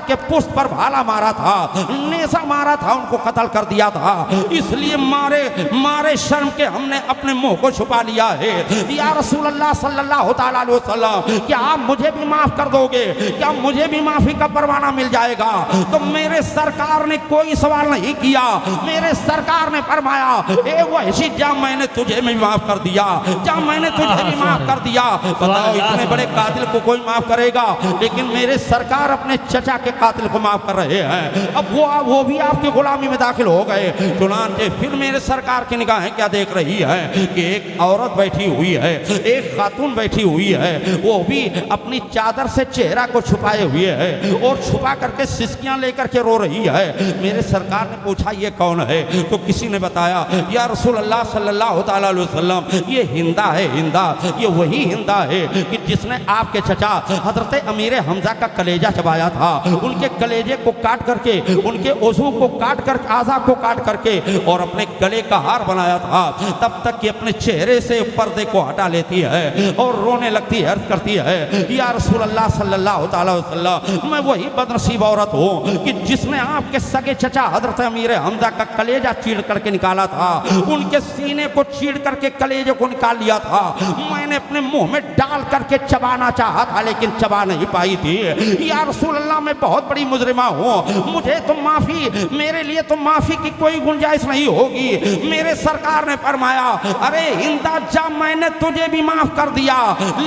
के पुष्ट पर भाला मारा था, नेसा मारा था, उनको कत्ल कर दिया था। इसलिए मारे मारे शर्म के हमने अपने मुंह को छुपा लिया है। या रसूल अल्लाह सल्लल्लाहु तआला अलैहि वसल्लम, क्या आप मुझे भी माफ कर दोगे? क्या मुझे भी माफी का परवाना मिल जाएगा? तो मेरे सरकार ने कोई सवाल नहीं किया, मेरे सरकार ने फरमाया, ए वहशी जा, मैंने तुझे भी माफ कर दिया, जा मैंने तुझे भी माफ कर दिया। बताओ इतने बड़े कातिल को कोई माफ करेगा? लेकिन मेरे सरकार अपने चचा के कातिल को माफ कर रहे हैं। अब वो भी आपकी गुलामी में दाखिल हो गए। चुनांचे फिर मेरे सरकार की निगाहें क्या देख रही है कि एक औरत बैठी हुई है, एक खातून बैठी हुई है, वो भी अपनी चादर से चेहरा को छुपाए हुए है और छुपा करके सिसकियां लेकर के रो रही है। मेरे सरकार ने पूछा ये कौन है? तो किसी ने बताया या रसूल अल्लाह सल्लल्लाहु ताला अलैहि वसल्लम, ये हिंदा है, हिंदा, ये वही हिंदा है कि जिसने आपके चचा हजरत अमीर हमजा का कलेजा चबाया था। उनके कलेजे को काट करके, उनके ओज़ू को काट कर, आज़ा को काट करके और अपने गले का हार बनाया था। तब तक कि अपने चेहरे से पर्दे को हटा लेती है और रोने लगती है, अर्ज करती है या रसूल अल्लाह सल्लल्लाहु ताला वसल्लम, मैं वही बदनसीब औरत हूँ कि जिसने आपके सगे चचा हजरत अमीर हमजा का कलेजा चीड़ करके निकाला था, उनके सीने को चीड़ करके कलेजे को निकाल लिया था। मैंने अपने मुंह में डाल करके चबाना चाहा था लेकिन चबा नहीं पाई थी। या रसूल अल्लाह, मैं बहुत बड़ी मुजरिमा हूँ, मुझे तो माफी, मेरे लिए तो माफी की कोई गुंजाइश नहीं होगी। मेरे सरकार ने फरमाया अरे हिंदा, जब मैंने तुझे भी माफ कर दिया,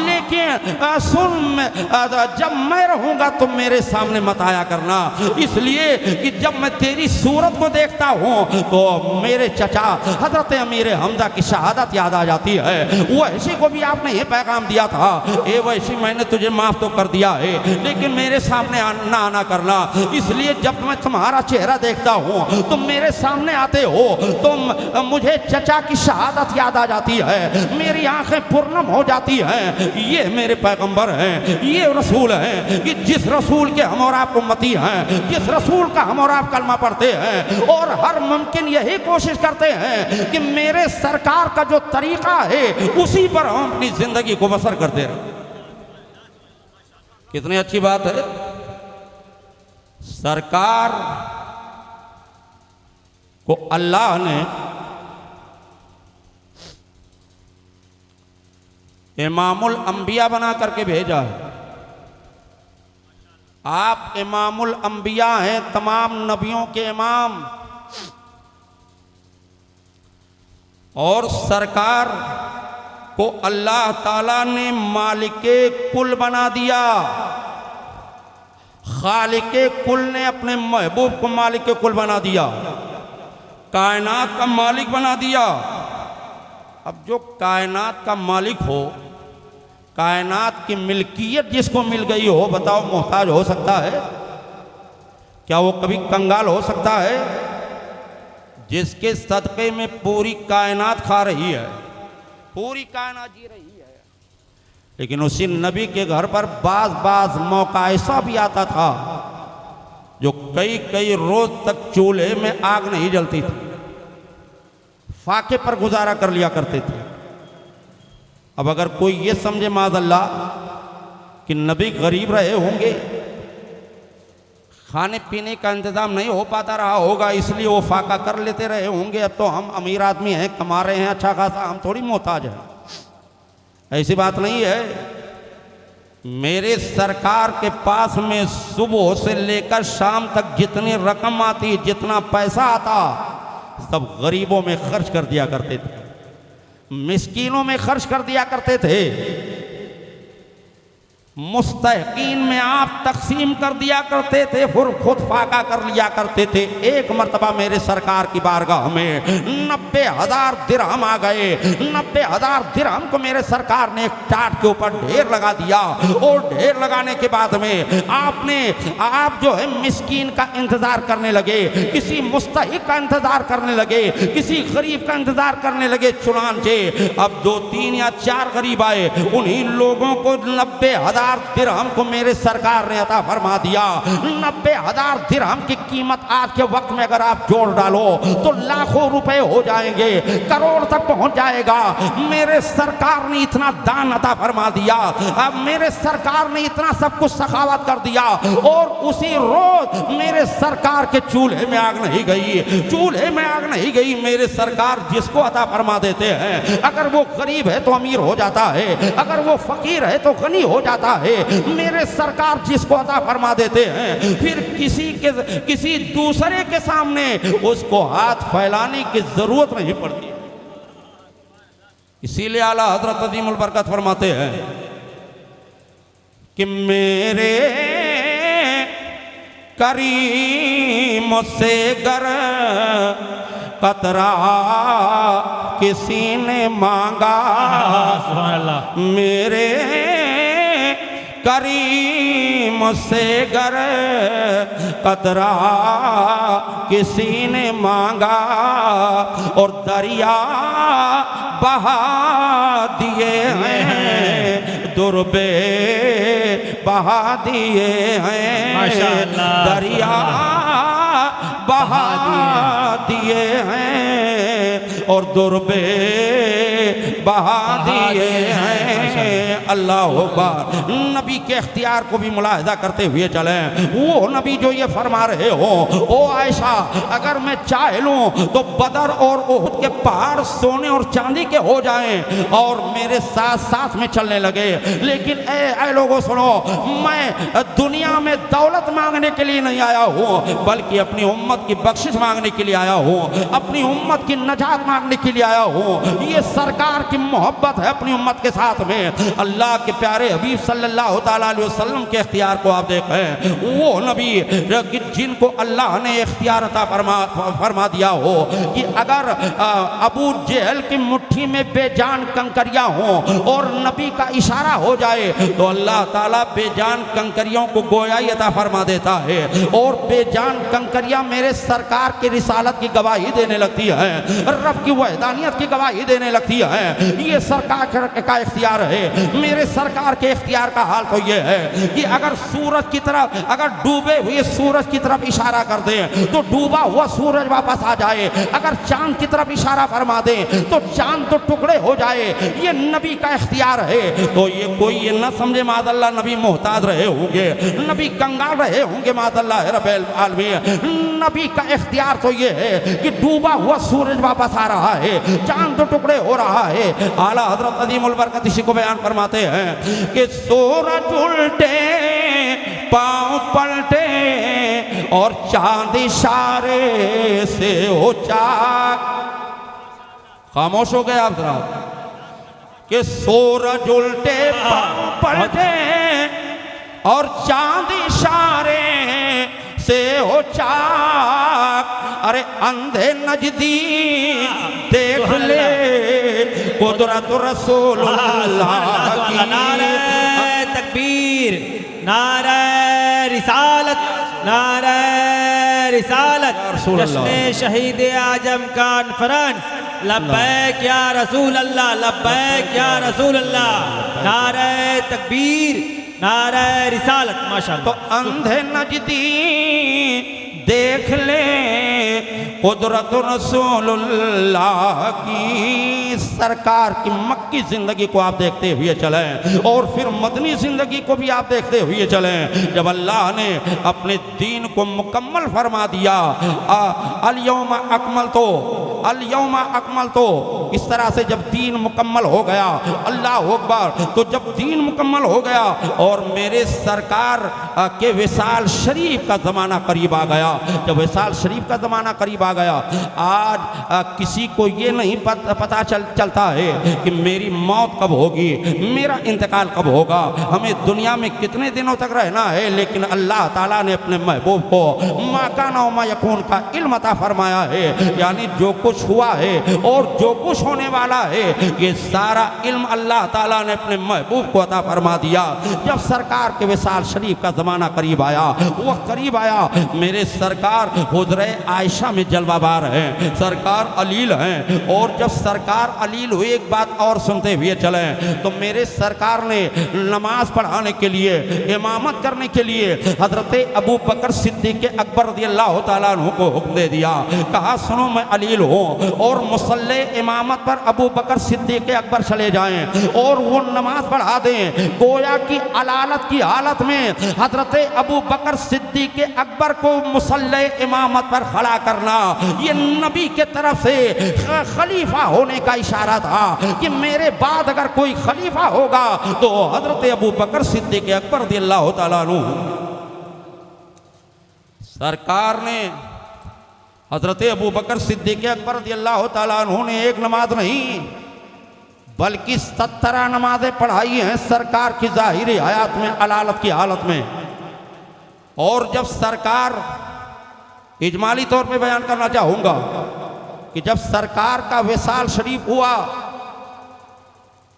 लेकिन सुन, जब मैं रहूंगा तो मेरे सामने मत आया करना, इसलिए कि जब मैं तेरी सूरत को देखता हूँ तो मेरे चचा हजरत अमीर हमजा की शहादत याद आ जाती है। वैसी को भी आपने ये पैगाम दिया था, ए वैसी, मैंने तुझे माफ तो कर दिया है लेकिन मेरे सामने ना आना करना, इसलिए जब मैं तुम्हारा चेहरा देखता हूँ तो मेरे सामने आते हो तो मुझे चचा की शहादत याद आ जाती है, मेरी आंखें पूर्णम हो जाती हैं। ये मेरे पैगंबर हैं, ये रसूल हैं कि जिस रसूल के हम और आप उम्मती हैं, जिस रसूल का हम और आप कलमा पढ़ते हैं और हर मुमकिन यही कोशिश करते हैं कि मेरे सरकार का जो तरीका है उसी पर हम अपनी जिंदगी को बसर करते रहे। कितनी अच्छी बात है। सरकार को अल्लाह ने इमामुल अंबिया बना करके भेजा है। आप इमामुल अंबिया हैं, तमाम नबियों के इमाम, और सरकार को अल्लाह ताला ने मालिके कुल बना दिया। खालिके कुल ने अपने महबूब को मालिके कुल बना दिया, कायनात का मालिक बना दिया। अब जो कायनात का मालिक हो, कायनात की मिल्कियत जिसको मिल गई हो, बताओ मोहताज हो सकता है? क्या वो कभी कंगाल हो सकता है? जिसके सदक़े में पूरी कायनात खा रही है, पूरी कायनात जी रही है। लेकिन उसी नबी के घर पर बाज मौका ऐसा भी आता था जो कई कई रोज तक चूल्हे में आग नहीं जलती थी, फाके पर गुजारा कर लिया करते थे। अब अगर कोई ये समझे माज़अल्लाह कि नबी गरीब रहे होंगे, खाने पीने का इंतज़ाम नहीं हो पाता रहा होगा, इसलिए वो फाका कर लेते रहे होंगे, अब तो हम अमीर आदमी हैं, कमा रहे हैं अच्छा खासा, हम थोड़ी मोहताज हैं, ऐसी बात नहीं है। मेरे सरकार के पास में सुबह से लेकर शाम तक जितनी रकम आती, जितना पैसा आता, सब गरीबों में खर्च कर दिया करते थे, मिस्कीनों में खर्च कर दिया करते थे, मुस्तहकीन में आप तकसीम कर दिया करते थे, फिर खुद फाका कर लिया करते थे। एक मर्तबा मेरे सरकार की बारगाह में 90,000 दिरहम आ गए। 90,000 दिरहम को मेरे सरकार ने एक टाट के ऊपर ढेर लगा दिया, और ढेर लगाने के बाद में आप जो है मिस्कीन का इंतजार करने लगे, किसी मुस्तहिक का इंतजार करने लगे, किसी गरीब का इंतजार करने लगे। चुनांचे अब 2, 3 या 4 गरीब आए, उन्हीं लोगों को 90,000 दिरहम को मेरे सरकार ने अता फरमा दिया। 90,000 दिरहम की कीमत आज के वक्त में अगर आप जोड़ डालो तो लाखों रुपए हो जाएंगे, करोड़ तक पहुंच जाएगा। मेरे सरकार ने इतना दान अता फरमा दिया, अब मेरे सरकार ने इतना सब कुछ सखावत कर दिया, और उसी रोज मेरे सरकार के चूल्हे में आग नहीं गई, चूल्हे में आग नहीं गई। मेरे सरकार जिसको अता फरमा देते हैं, अगर वो गरीब है तो अमीर हो जाता है, अगर वो फकीर है तो गनी हो जाता है। मेरे सरकार जिसको अता फरमा देते हैं, फिर किसी दूसरे के सामने उसको हाथ फैलाने की जरूरत नहीं पड़ती। इसीलिए आला हजरत अजीमुल बरकत फरमाते हैं कि मेरे करीम से गर कतरा किसी ने मांगा, सुभान अल्लाह। मेरे करीम से गर कतरा किसी ने मांगा, और दरिया बहा दिए हैं, दुर्बे बहा दिए हैं, माशाअल्लाह, दरिया बहा दिए हैं, और दुर्बे बहा दिए हैं। अल्लाह अकबर। नबी के इख्तियार को भी मुलाहिदा करते हुए चलें। वो नबी जो ये फरमा रहे हो, ओ आयशा, अगर मैं चाह लूँ तो बदर और उहद के पहाड़ सोने और चांदी के हो जाएं और मेरे साथ साथ में चलने लगे, लेकिन ऐ लोगों सुनो, मैं दुनिया में दौलत मांगने के लिए नहीं आया हूँ, बल्कि अपनी उम्मत की बख्शिश मांगने के लिए आया हूँ, अपनी उम्मत की नजात मांगने के लिए आया हूँ। ये सरकार की मोहब्बत है अपनी उम्मत के साथ में। अल्लाह के प्यारे हबीब सल्लल्लाहु ताला अलैहि वसल्लम के इख्तियार को आप देखें, वो नबी कि जिनको अल्लाह ने इख्तियार अता फरमा दिया हो कि अगर अबू जहल की मुट्ठी में बेजान कंकरियां हों और नबी का इशारा हो जाए तो अल्लाह ताला बेजान कंकरियों को गोयाई अता फरमा देता है, और बेजान कंकरियां मेरे सरकार की रिसालत की गवाही देने लगती है, रब की वहदानियत की गवाही देने लगती है। ये सरकार का इख्तियार है। मेरे सरकार के इख्तियार का हाल तो ये है कि अगर सूरज की तरफ, अगर डूबे हुए सूरज की तरफ इशारा कर दें तो डूबा हुआ सूरज वापस आ जाए, अगर चांद की तरफ इशारा फरमा दें तो चांद तो टुकड़े हो जाए। ये नबी का इख्तियार है। तो ये कोई ये न समझे मादल्ला नबी मोहताज रहे होंगे, नबी कंगाल रहे होंगे, मादल्ला रब्बिल आलमीन। नबी का इख्तियार तो ये है कि डूबा हुआ सूरज वापस आ रहा है, चांद तो टुकड़े हो रहा है। आला हजरत अज़ीमुल बरकत इसी को बयान फरमाते हैं कि सूरज उल्टे पांव पलटे और चांद इशारे से हो चाक। खामोश हो गए आप जरा कि सूरज उल्टे पांव पलटे और चांद इशारे से हो चाक। अरे अंधे नजदी देख ले कुदरत रसूलुल्लाह की। नारे तकबीर, नारे रिसालत, नारे रिसालत, जश्न शहीद आजम कॉन्फ्रेंस। लब्बैक या रसूल अल्लाह, लब्बैक या रसूल अल्लाह। नारे तकबीर, नारे रिसालत। माशाअल्लाह। तो अंधे नजदी देख ले कुदरत रसूलुल्लाह की। सरकार की मक्की ज़िंदगी को आप देखते हुए चलें और फिर मदनी ज़िंदगी को भी आप देखते हुए चलें। जब अल्लाह ने अपने दीन को मुकम्मल फरमा दिया, अल-यौमा अकमल तो इस तरह से जब दीन मुकम्मल हो गया, अल्लाह अकबर, तो जब दीन मुकम्मल हो गया और मेरे सरकार के विसाल शरीफ का ज़माना करीब आ गया, जब विसाल शरीफ का ज़माना करीब आ गया, आज किसी को ये नहीं पता चलता है कि मेरी मौत कब होगी, मेरा इंतकाल कब होगा, हमें दुनिया में कितने दिनों तक रहना है। लेकिन अल्लाह ताला ने अपने महबूब को मा काना व मा यकून का इल्म अता फरमाया है, यानी जो कुछ हुआ है और जो कुछ होने वाला है ये सारा इल्म अल्लाह ताला ने अपने महबूब को अता फरमा दिया। जब सरकार के विसाल शरीफ का ज़माना करीब आया, वक्त करीब आया, मेरे सरकार हुजरे आयशा में जलवाबार हैं, सरकार अलील हैं। और जब सरकार अलील हुए, एक बात और सुनते हुए चले, तो मेरे सरकार ने नमाज पढ़ाने के लिए, इमामत करने के लिए हजरत अबू बकर सिद्दीक़ अकबर रज़ियल्लाहु ताला अन्हु को हुक्म दे दिया। कहा सुनो मैं अलील हूँ और मुसल्ले इमामत पर अबू बकर सिद्दीक़ अकबर चले जाएं और वो नमाज पढ़ा दें। गोया की अलालत की हालत में हजरत अबू बकर सिद्दीक़ अकबर को मुसल्ले इमामत पर खड़ा करना ये नबी के तरफ से खलीफा होने का इशारा था कि मेरे बाद अगर कोई खलीफा होगा तो हजरत अबू बकर सिद्दीक़ अकबर रज़ियल्लाहु ताला अन्हु। सरकार ने हजरत अबू बकर सिद्दीक़ अकबर रज़ियल्लाहु ताला अन्हु ने एक नमाज नहीं बल्कि 17 नमाजें पढ़ाई हैं सरकार की ज़ाहिरी हयात में, अलालत की हालत में। और जब सरकार, इजमाली तौर पे बयान करना चाहूँगा कि जब सरकार का विसाल शरीफ हुआ,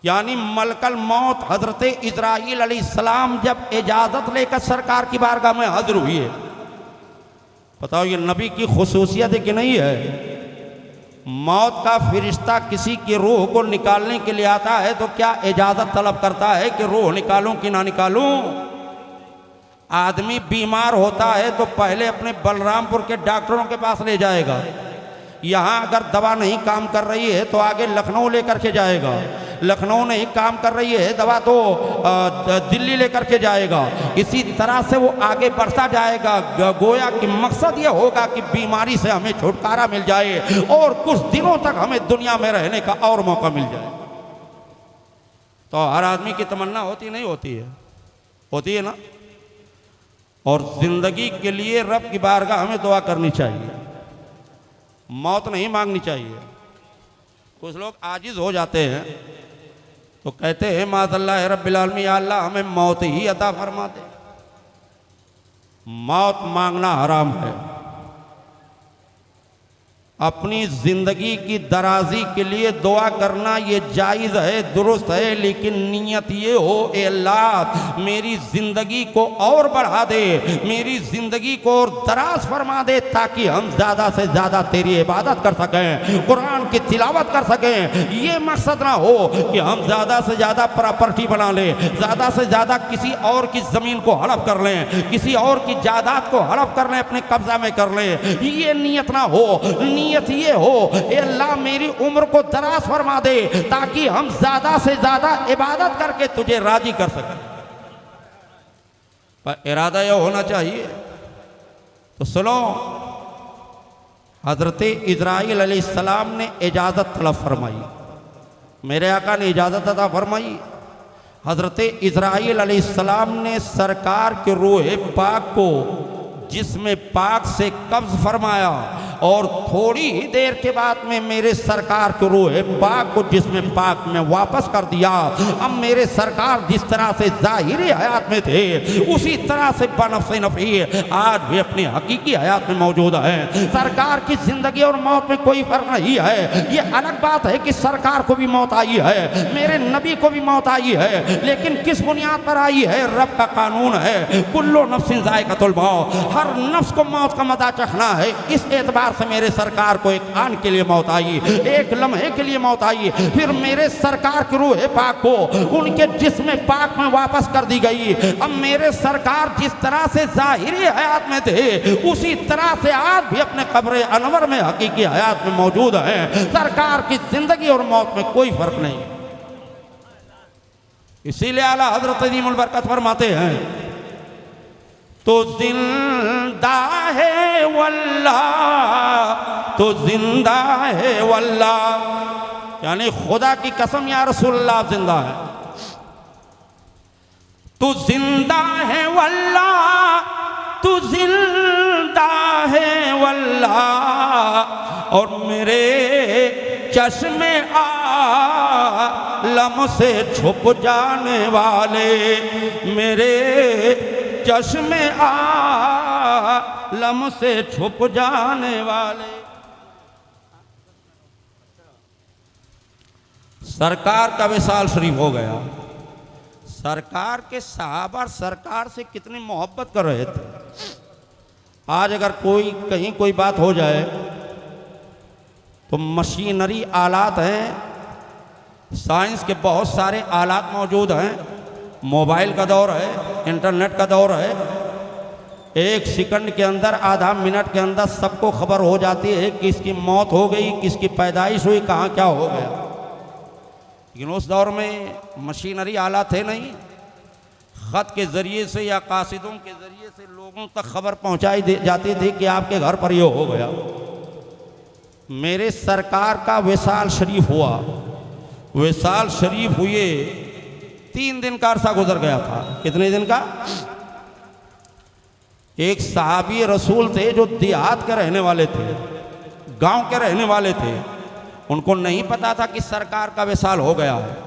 यानी मलकल मौत हजरत इजराइल अलैहिस्सलाम जब इजाज़त लेकर सरकार की बारगाह में हाजिर हुई है, बताओ ये नबी की खुसूसियत है कि नहीं है? मौत का फरिश्ता किसी की रूह को निकालने के लिए आता है तो क्या इजाज़त तलब करता है कि रूह निकालूं कि ना निकालूं? आदमी बीमार होता है तो पहले अपने बलरामपुर के डॉक्टरों के पास ले जाएगा, यहाँ अगर दवा नहीं काम कर रही है तो आगे लखनऊ लेकर के जाएगा, लखनऊ नहीं काम कर रही है दवा तो दिल्ली लेकर के जाएगा। इसी तरह से वो आगे बढ़ता जाएगा। गोया कि मकसद ये होगा कि बीमारी से हमें छुटकारा मिल जाए और कुछ दिनों तक हमें दुनिया में रहने का और मौका मिल जाए। तो हर आदमी की तमन्ना होती नहीं होती है? होती है ना। और जिंदगी के लिए रब की बारगाह हमें दुआ करनी चाहिए, मौत नहीं मांगनी चाहिए। कुछ लोग आजिज हो जाते हैं तो कहते हैं माज़ल्लाह रब्बिल आलमीन, या अल्लाह हमें मौत ही अता फरमा दे। मौत मांगना हराम है। अपनी जिंदगी की दराजी के लिए दुआ करना ये जायज़ है, दुरुस्त है, लेकिन नीयत ये हो ए अल्लाह मेरी ज़िंदगी को और बढ़ा दे, मेरी ज़िंदगी को और दराज फरमा दे, ताकि हम ज़्यादा से ज़्यादा तेरी इबादत कर सकें, कुरान की तिलावत कर सकें। ये मकसद ना हो कि हम ज़्यादा से ज़्यादा प्रॉपर्टी बना लें, ज़्यादा से ज़्यादा किसी और की ज़मीन को हड़प कर लें, किसी और की जायदाद को हड़प कर लें, अपने कब्जा में कर लें। ये नीयत ना हो। नीयत ये हो ए अल्लाह मेरी उम्र को दराज फरमा दे, ताकि हम ज्यादा से ज्यादा इबादत करके तुझे राजी कर सकें। पर इरादा यह होना चाहिए। तो सुनो, हजरत इजराइल अलैहिस्सलाम ने इजाज़त तलब फरमाई, मेरे आका ने इजाज़त अता फरमाई। हजरत इजराइल अलैहिस्सलाम ने सरकार के रूह पाक को जिसमें पाक से कब्ज फरमाया और थोड़ी ही देर के बाद में मेरे सरकार के रूह पाक को जिसमें पाक में वापस कर दिया। अब मेरे सरकार जिस तरह से ज़ाहिरी हयात में थे उसी तरह से बनफ़्स नफ़ी आज भी अपनी हकीकी हयात में मौजूद है। सरकार की ज़िंदगी और मौत में कोई फ़र्क नहीं है। ये अलग बात है कि सरकार को भी मौत आई है, मेरे नबी को भी मौत आई है, लेकिन किस बुनियाद पर आई है? रब का कानून है, कुल्लु नफ्सिन ज़ाइक़तुल मौत, हर नफ्स को मौत का मज़ा चखना है। इस एतबार से मेरे सरकार को एक आन के लिए मौत आई, एक लम्हे के लिए मौत आई, फिर मेरे सरकार की रूह पाक को उनके जिस्म पाक में वापस कर दी गई। अब मेरे सरकार जिस तरह से ज़ाहिरी हयात में थे उसी तरह से आज भी अपने कब्र अनवर में हकीकी हयात में मौजूद है। सरकार की जिंदगी और मौत में कोई फर्क नहीं। इसीलिए आला हजरत अज़ीमुल बरकत फरमाते हैं, तो जिंदा है वल्लाह, तो जिंदा है वल्लाह, यानी खुदा की कसम या रसूलुल्लाह जिंदा है। तू जिंदा है वल्लाह, तू जिंदा है वल्लाह, और मेरे चश्मे आलम से छुप जाने वाले, मेरे चश्मे आलम से छुप जाने वाले। सरकार का विसाल शरीफ हो गया। सरकार के सहाबा सरकार से कितनी मोहब्बत कर रहे थे। आज अगर कोई कहीं कोई बात हो जाए तो मशीनरी आलात हैं, साइंस के बहुत सारे आलात मौजूद हैं, मोबाइल का दौर है, इंटरनेट का दौर है, एक सेकंड के अंदर आधा मिनट के अंदर सबको खबर हो जाती है कि किसकी मौत हो गई, किसकी पैदाइश हुई, कहाँ क्या हो गया। लेकिन उस दौर में मशीनरी आलात थे नहीं। ख़त के ज़रिए से या कासिदों के ज़रिए से लोगों तक खबर पहुँचाई जाती थी कि आपके घर पर ये हो गया। मेरे सरकार का विसाल शरीफ हुआ। विसाल शरीफ हुए 3 दिन का अरसा गुजर गया था। कितने दिन का? एक सहाबी रसूल थे जो देहात के रहने वाले थे, गांव के रहने वाले थे। उनको नहीं पता था कि सरकार का विसाल हो गया है।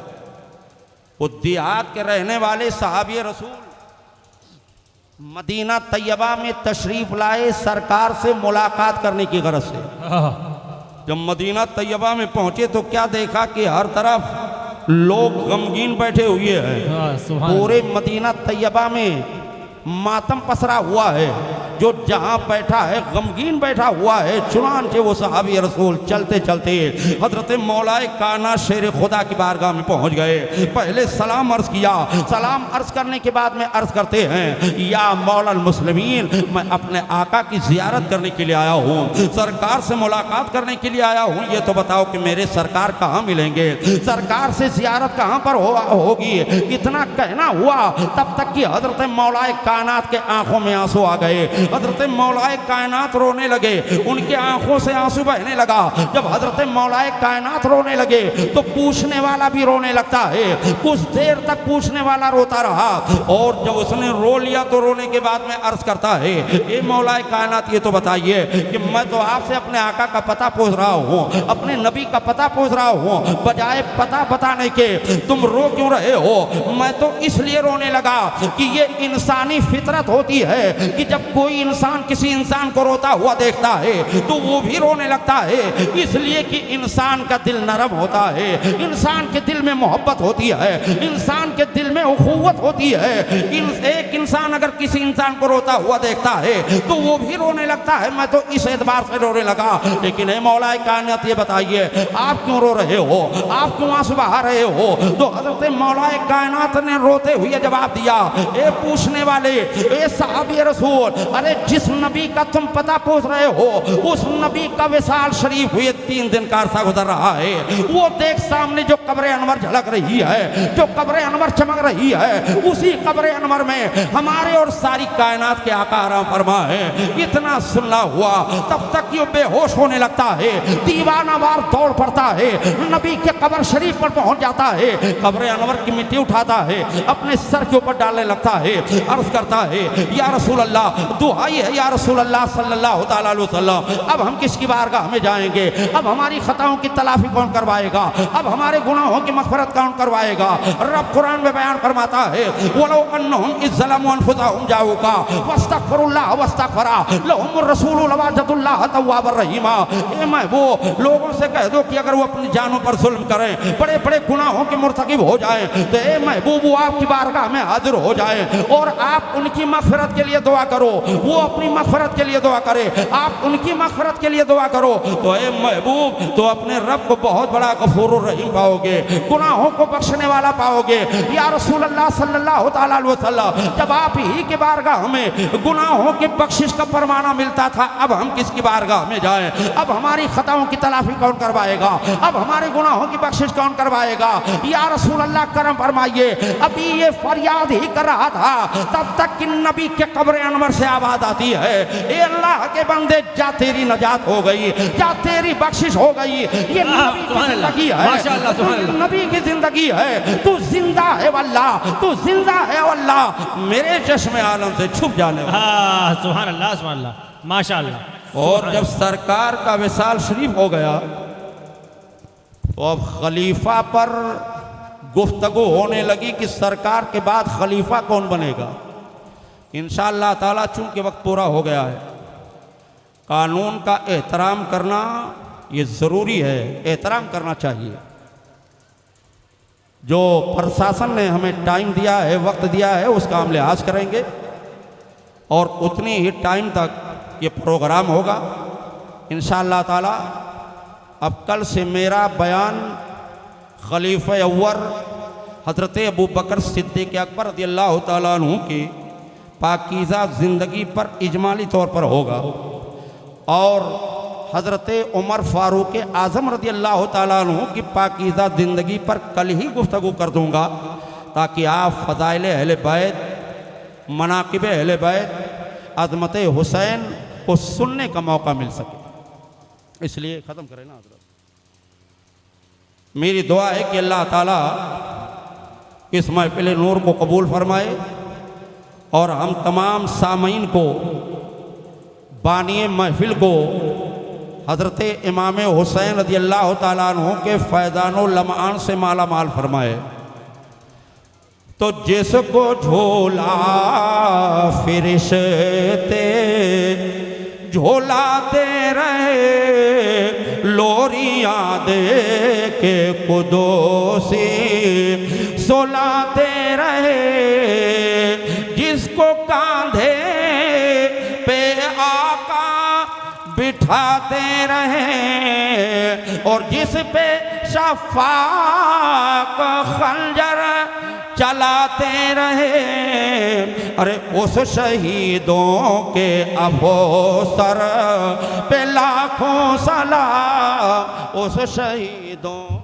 वो देहात के रहने वाले सहाबी रसूल मदीना तैयबा में तशरीफ लाए सरकार से मुलाकात करने की गरज से। जब मदीना तैयबा में पहुंचे तो क्या देखा कि हर तरफ लोग गमगीन बैठे हुए हैं। पूरे मदीना तैयबा में मातम पसरा हुआ है, जो जहां बैठा है गमगीन बैठा हुआ है। चुनांचे वो सहाबी रसूल चलते चलते हजरत मौलाए काना शेर खुदा की बारगाह में पहुंच गए। पहले सलाम अर्ज किया, सलाम अर्ज करने के बाद में अर्ज करते हैं, या मौलाल मुस्लिमीन, मैं अपने आका की जियारत करने के लिए आया हूँ, सरकार से मुलाकात करने के लिए आया हूँ। ये तो बताओ कि मेरे सरकार कहाँ मिलेंगे, सरकार से जियारत कहाँ पर होगी। इतना कहना हुआ तब तक कि हजरत मौलाए कायनात के आंखों में आंसू आ गए। हजरत मौलाए कायनात रोने लगे, उनके आंखों से आंसू बहने लगा। जब हजरत मौलाए कायनात रोने लगे तो पूछने वाला भी रोने लगता है। कुछ देर तक पूछने वाला रोता रहा और जब उसने रो लिया तो रोने के बाद में अर्ज करता है, ए मौलाए कायनात, ये तो बताइए कि मैं तो आपसे अपने आका का पता पूछ रहा हूँ, अपने नबी का पता पूछ रहा हूँ, बजाय पता बताने के तुम रो क्यों रहे हो। मैं तो इसलिए रोने लगा कि ये इंसानी फितरत होती है कि जब कोई इंसान किसी इंसान को रोता हुआ देखता है तो वो भी रोने लगता है, इसलिए कि इंसान का दिल नरम होता है, इंसान के दिल में मोहब्बत होती है, इंसान के दिल में उखुवत होती है। एक इंसान अगर किसी इंसान को रोता हुआ देखता है तो वो भी रोने लगता है। मैं तो इस एतबार से रोने लगा। लेकिन हे मौलाए कायनात, ये बताइए आप क्यों रो रहे हो, आप क्यों आंसू बहा रहे हो। तो हजरत मौलाए कायनात ने रोते हुए जवाब दिया, ए पूछने वाले, ए साहबी रसूल, अरे जिस नबी का तुम पता पूछ रहे हो उस नबी का विशाल शरीफ हुए 3 दिन का अरसा गुजर रहा है। वो देख सामने जो कब्र अनवर झलक रही है, जो कब्र अनवर चमक रही है, उसी कब्र अनवर में हमारे और सारी कायनात के आका आराम फरमा है। इतना सुनना हुआ तब तक ये बेहोश होने लगता है, दीवाना वार दौड़ पड़ता है, नबी के कब्र शरीफ पर पहुंच जाता है, कब्र अनवर की मिट्टी उठाता है, अपने सर के ऊपर डालने लगता है, अर्ज करता है, या रसूल अल्लाह, दुआई है या रसूल अल्लाह सल्लल्लाहु तआला अलैहि वसल्लम, अब हम किसकी बारगाह में जाएंगे, अब हमारी खताओं की तलाफी कौन करवाएगा, अब हमारे गुनाहों की मग़फ़िरत कौन करवाएगा। रब कुरान में बयान फरमाता है, वलो अन्नहुम इज़्ज़लमू अनफुसहुम जाऊका वस्तग़फिरुल्लाह वस्तग़फरा लहुमुर रसूलु लवजदुल्लाह तव्वाबर रहीमा। ए महबूब, लोगों से कह दो कि अगर वो अपनी जानों पर जुल्म करें, बड़े बड़े गुनाहों के मुर्तकिब हो जाए, तो ए महबूब वो आपकी बारगाह में हाजिर हो जाए और आप उनकी मग़फ़िरत के लिए दुआ करो, वो अपनी मग़फ़िरत के लिए दुआ करे, आप उनकी मग़फ़िरत के लिए दुआ करो। तो ए महबूब, तो अपने रब को बहुत बड़ा गफूरुर रहीम पाओगे, गुनाहों को बख्शने वाला पाओगे। या रसूल अल्लाह सल्लल्लाहु तआला अलैहि वसल्लम, जब आप ही की बारगाह में गुनाहों की बख्शिश का फरमाना मिलता था, अब हम किसकी बारगाह में जाएं, अब हमारी खताओं की तलाफी कौन करवाएगा, अब हमारे गुनाहों की बख्शिश कौन करवाएगा। या रसूल अल्लाह करम फरमाइए, अभी ये फरियाद ही कर रहा था तब तक कि नबी के कब्र अनवर से आवाज आती है, ए अल्लाह के बंदे, जा तेरी नजात हो गई, जा तेरी बख्शिश हो गई। ये नबी की जिंदगी है, नबी की जिंदगी है, तू जिंदा है वल्लाह, तू जिंदा है वल्लाह, मेरे चश्मे आलम से छुप जाने वाला। सुभान अल्लाह, सुभान अल्लाह, माशाअल्लाह। और जब सरकार का विशाल शरीफ हो गया तो अब खलीफा पर गुफ्तगू होने लगी कि सरकार के बाद खलीफा कौन बनेगा। इंशाअल्लाह ताला चूंकि वक्त पूरा हो गया है, कानून का एहतराम करना ये ज़रूरी है, एहतराम करना चाहिए। जो प्रशासन ने हमें टाइम दिया है, वक्त दिया है, उसका हम लिहाज करेंगे और उतनी ही टाइम तक ये प्रोग्राम होगा इंशाअल्लाह ताला। अब कल से मेरा बयान खलीफा अव्वल हज़रत अबू बकर सिद्दीक़ अकबर रज़ियल्लाहु ताला अन्हु की पाकीज़ा ज़िंदगी पर इजमाली तौर पर होगा और हज़रत उमर फ़ारूक आज़म रज़ियल्लाहु ताला अन्हु की पाकीज़ा ज़िंदगी पर कल ही गुफ्तगू कर दूँगा, ताकि आप फ़ज़ाइल अहले बैत, मनाक़िब अहले बैत, अज़मत हुसैन को सुनने का मौका मिल सके। इसलिए ख़त्म करें ना हज़रत। मेरी दुआ है कि अल्लाह ताला इस महफ़िल नूर को कबूल फरमाए और हम तमाम सामीन को, बानी महफ़िल को हज़रत इमाम हुसैन रज़ियल्लाहु ताला अन्हु के फैज़ानो लम्आन से माला माल फरमाए। तो जिसको झोला फिरिश्ते झोलाते रहे, लोरियां दे के कुदोसी सुलाते रहे, जिसको कांधे पे आका बिठाते रहे और जिस पे शफाक खंजर चलाते रहे। अरे उस शहीदों के अफसर पे लाखों सलाम, उस शहीदों